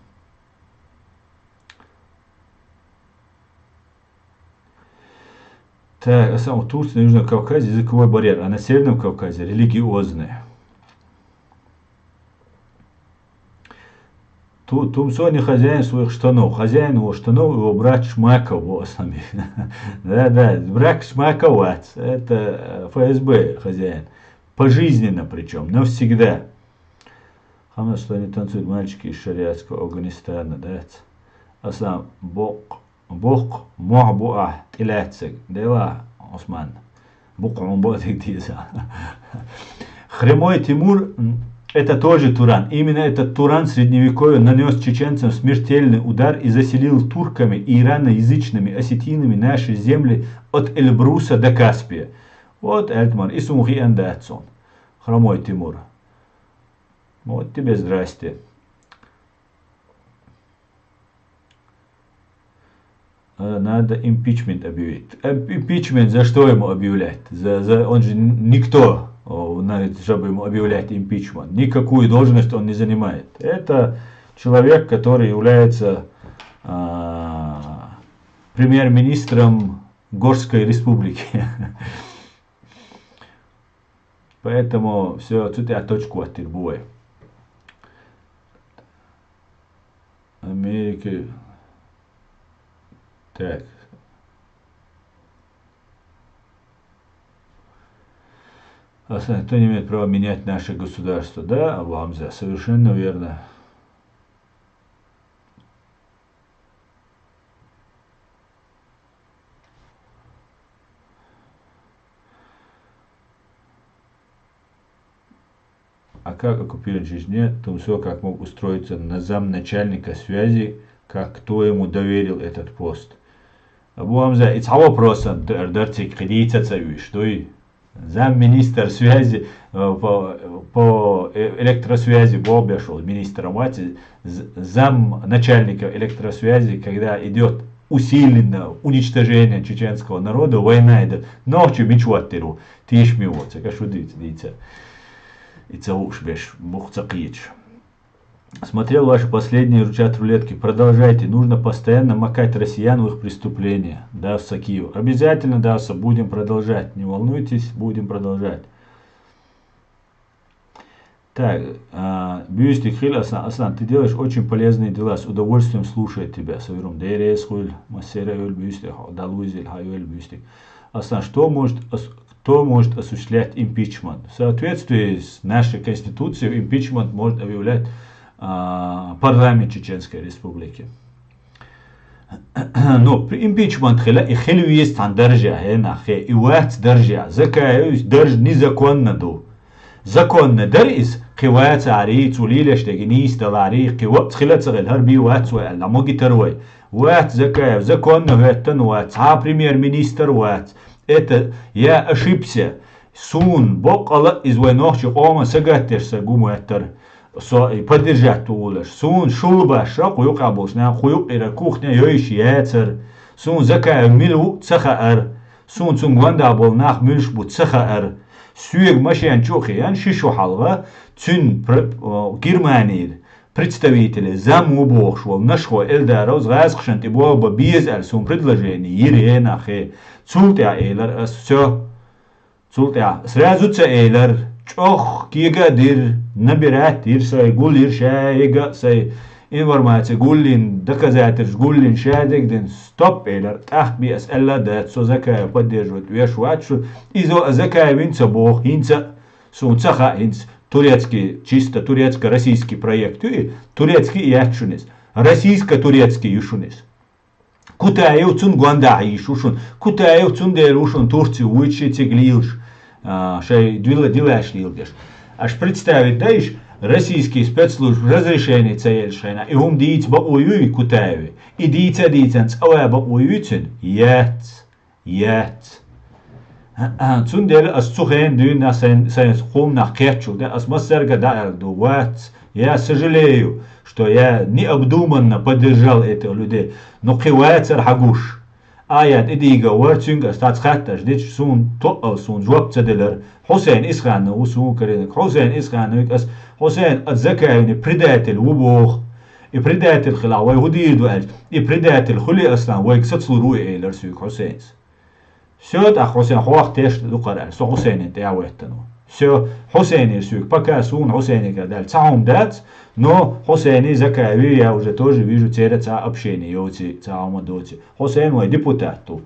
Так, а сам в Турции, на Южном Кавказе языковой барьер, а на Северном Кавказе религиозный. Тумсо не хозяин своих штанов. Хозяин его штанов, его брат Шмаков. Да, брат Шмаковац. Это ФСБ хозяин. Пожизненно причем, навсегда. Хамас, что они танцуют мальчики из шариатского Афганистана, да? А сам Бог Мохбуа Тиляцек. Дела Осман. Бог Мохбуатик Диза. Хремой Тимур. Это тоже Туран. Именно этот Туран средневековья нанес чеченцам смертельный удар и заселил турками и ираноязычными осетинами наши земли от Эльбруса до Каспия. Вот Эльтман. Исумухи Андатсон. Хромой Тимур. Вот тебе здрасте. Надо импичмент объявить. Импичмент за что ему объявлять? Он же никто. Чтобы ему объявлять импичмент. Никакую должность он не занимает. Это человек, который является премьер-министром Горской республики. Поэтому все, тут я точку оттырбую. Америка. Так. Кто не имеет права менять наше государство? Да, Абу-Хамза, совершенно верно. А как оккупировать Чечню? Тумсо как мог устроиться на замначальника связи, как кто ему доверил этот пост? Абу-Хамза, it's our person, дартик кредита что и замминистр связи по электросвязи Бобя шел, министром зам начальника электросвязи, когда идет усиленное уничтожение чеченского народа, война идет, ночью мечуаттеру, тишь мивоца, как шудить, дитя, и цауш беш, бухцакич. Смотрел ваши последние ручат рулетки. Продолжайте. Нужно постоянно макать россиян в их преступления. Давса Киев. Обязательно, Давса, будем продолжать. Не волнуйтесь, будем продолжать. Так, Бюстик Хиль Асан, ты делаешь очень полезные дела. С удовольствием слушает тебя. Саверум Дерес Хуль, Массера Юль Бюстик, Далузиль Хайюль Бюстик. Асан, кто может осуществлять импичмент? В соответствии с нашей конституцией, импичмент может объявлять парламент Чеченской Республики. Ну, импичмент хила и хилвист ан держа, хе, и уэц держа, закаюсь держ незаконно ду. Законно дерис, хивэц ари, цулилеш дегинис далари, хивэц хилэц гэлхэр би уэц уэ, ламоги тервэй. Уэц закаю, законно гэттэн уэц, премьер-министр уэц. Это я ошибся. Сун, бокала из войнохчи ома сагаттешся гумуэттер. Поддержать улаш. Сун шулба шак уюк абусна хуюк ира кухня йоиш яцер. Сун закая милу цахаар. Сун гванда бол нах милш бу цахаар. Сюег машиан чухиян шишу халга цун Германии представители замубохшвал нашхо элдаров згасхшанти боба без сун предложение ирена хе цултя эйлер все цултя сразу ца эйлер чох кигадир набирать ирсай гулир шайга сай информация гулин доказательств гулин шайдегден стоп эйлер тах биас элла дат со закая поддерживать вешвачу изо закая винца бог инца сунцаха инц турецкий чисто турецко-российский проект и турецкий ячунис российско-турецкий юшунис кутаев цун гуанда ишушун кутаев цун дерушун Турцию вычите глилш шей дилаш лилгеш аж представить даешь российские спецслужбы разрешение цельшена и дить бауюй кутаеви и диценц ава бауюйцен яц цун дел ас цухен дюн на сен хом на керчу да ас массерга да дуат я сожалею что я необдуманно поддержал этих людей но кивацер хагуш آیت ادیگه ورچنگ استاد خطش دیش سون تو سون جواب تدلر حسین اسخان و سون کرده حسین اسخان اس حسین الزكاة предатель وبوخ предатель خلاوي وديد وأج предатель خلي أصلا ويكسر روي إلى سوق حسين سوت أخ حسين خواه تيش دقرا سو حسين انت عويتنو سو حسين يسوق بكا سون حسين كدال تعهم دات но Хосейни закави я уже тоже вижу церца общение йоти цаама доти Хосейн мой депутату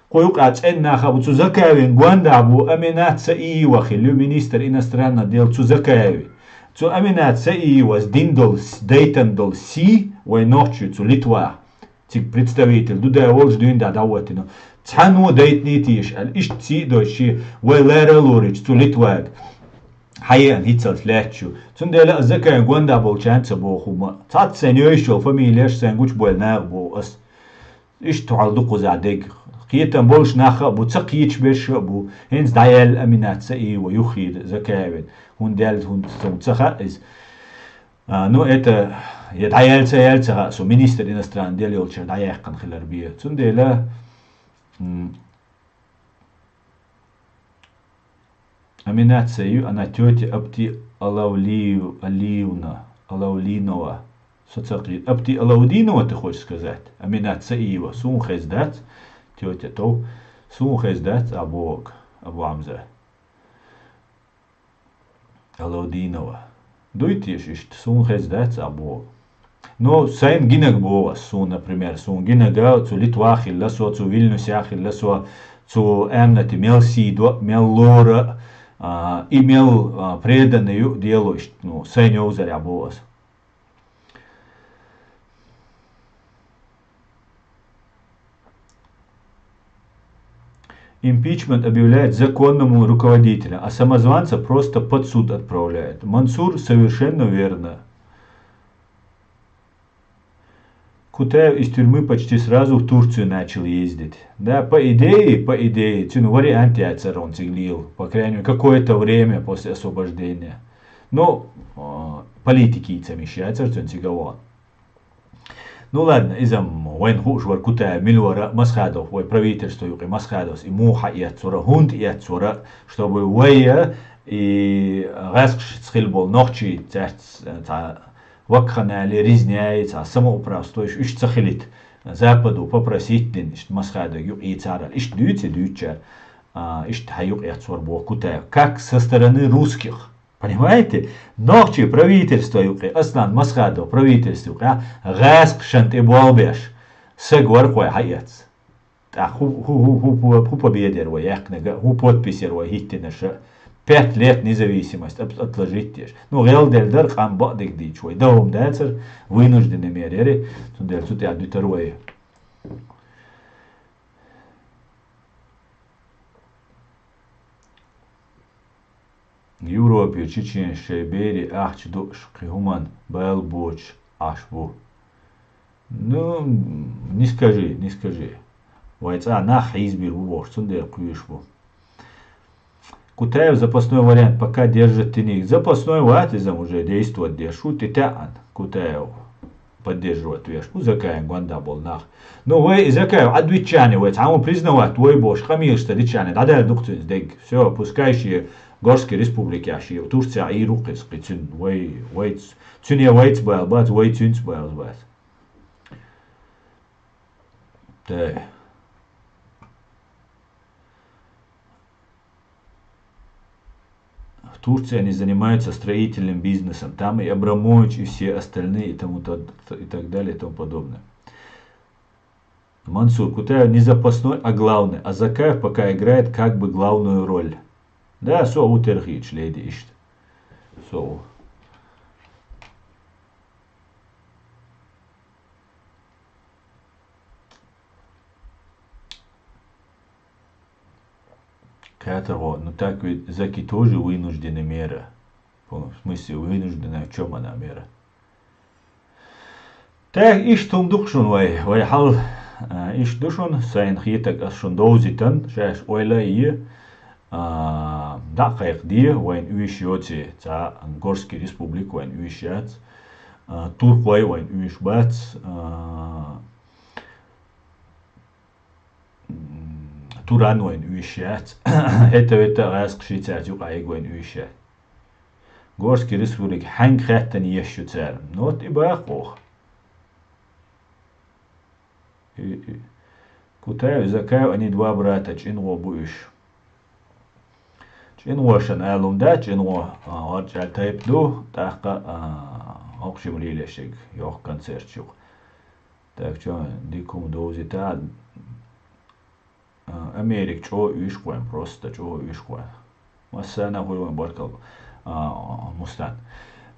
коюк аценна хабу закави гванда абу аминат саи ва хилю министр иностранных дел закави цу аминат саи was диндол дейтендол си ва ночью цу Литва тик представитель дуда волж дюнда даватино цану дейтнитиш ал ишти дочи ва лералурич цу Литваг حقيقة هيتسال فلاتشو تندل الزكاة جواندا بول شانس بو خوما تعط سنيوشو فاميليش سنجوش بول ناغ بو اس إيش تعال دقو زعدك قيتن بولش ناخا بو تسقيتش بيش بو هنز دايل أمينات سئي ويخير زكاة هون دال هون تسخا إز نو إتا يدعيال سيال تسخا سو مينيستر إنستران ديال يولشر دعيال قن خلال بيه تندل Аминат саю, она тетя Апти Алаулинова. Соцакли. Апти Алаудинова ты хочешь сказать? Аминат саиева. Сун хездат. Тетя то. Сун хездат абу Амза. Алаудинова. Дуйте ишь сун хездат абу. Но сайн гинаг бова сун, например. Сун гинага цу Литвахи ласо, цу Вильнюсяхи ласо, цу эмнати мелсидо, меллора. Имел преданную делу, ну, сеньор узаря бос. Импичмент объявляет законному руководителя, а самозванца просто под суд отправляет. Мансур совершенно верно. Кутаев из тюрьмы почти сразу в Турцию начал ездить. Да, по идее, цену варианте он цеглил, по крайней мере, какое-то время после освобождения. Но политики замещаются, он цеговал. Ну ладно, изам войн хушвар Кутаев милвара масхадов, вой правительство юки масхадов, и муха и отцора, хунд и отцора, чтобы вая и гаск схилбол ночи, вакханале резняется, самоуправство, ищ цахилит Западу попросить масхаду и цара, ищ дюча, ищ таюк и отсорбо Кутаев, как со стороны русских, понимаете? Ночи правительство юки, аслан масхаду правительство, гаск шант и болбеш, сагвар кой хаяц, ху победер во яхнега, ху подписер во хиттинаша. 5 лет независимость отложить. Ну, Гелдельдер Хамбадик Дичвой. Даум Дайцер вынуждены меры. Сундер Сутя Дутервей. Европе Чечен Шейбери Ахчдуш Хуман Белбоч Ашву. Ну, не скажи, не скажи. Вайца нах избир убор, сундер куишву. Кутаев запасной вариант пока держит тени. Запасной вариант уже действует дешут и тян. Кутаев поддерживает вешку. Закаем гванда был нах. Ну вы закаем отвечание вы самому признавать твой бош хамил что дичане. Да да дуктин дег. Все пускающие Горской республики аши. Турция и руки скрицин. Вы цуне вайц был бат вы цунц был бат. Да. Турция не занимается строительным бизнесом, там и Абрамович, и все остальные, и так далее, и тому подобное. Мансур Кутаев не запасной, а главный, а Закаев пока играет как бы главную роль. Да, соу терхич, леди ишт. Соу. Катеро, ну так ведь Заки тоже вынуждены мера. В смысле, вынуждена, в чем она мера? Так, иш том духшун вай хал, иш душун, сайн хитак ашун доузитан, шаш ойла и да хайх ди, вайн уишьоти, за Горский республик вайн уишьят, Турквай вайн уишбат, Туран вайн уишьят, это раз кшицать юкаиг вайн уишьят. Горский республик ханг хэттан ешью царм, нот и бахох. Кутаев и Закаев, они два брата, Чинго будешь. Чинго шан алумда, Чинго орчал тайпду, таха окшим лилешек, йох концертчук. Так что, дикум доузита, Америк, чо ишкуем, просто чо ишкуем. Массана хуйван баркал мустан.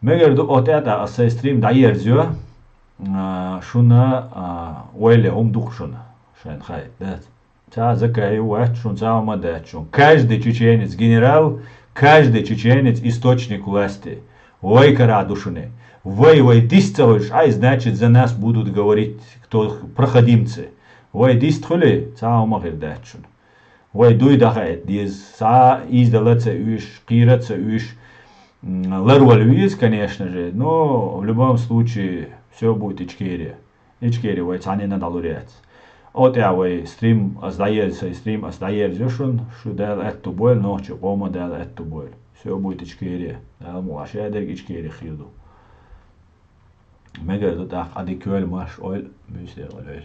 Мегер от это асайстрим даерзё, шуна уэле умдухшун шен хай да та закай уэт шун заума дачун каждый чеченец генерал, каждый чеченец источник власти. Ой кара душуне вы дистовыш, ай значит за нас будут говорить кто проходимцы. Вы дистхули заума дачун вы дуйдахает диз са издалаться уж кираться уж ларвалвиз, конечно же, но в любом случае все будет Ичкерия. Ичкерия, вы цани на далурец. От я вы стрим остаерзешун, шудел эту боль, ночью кома дел эту боль. Все будет Ичкерия. Дал муашедек Ичкерия хилду. Мегер тут ах адикюэль маш ойл мюслер ойл.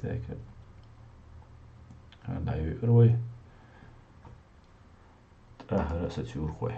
Так. Даю рой. Ах, раз отсюр хой.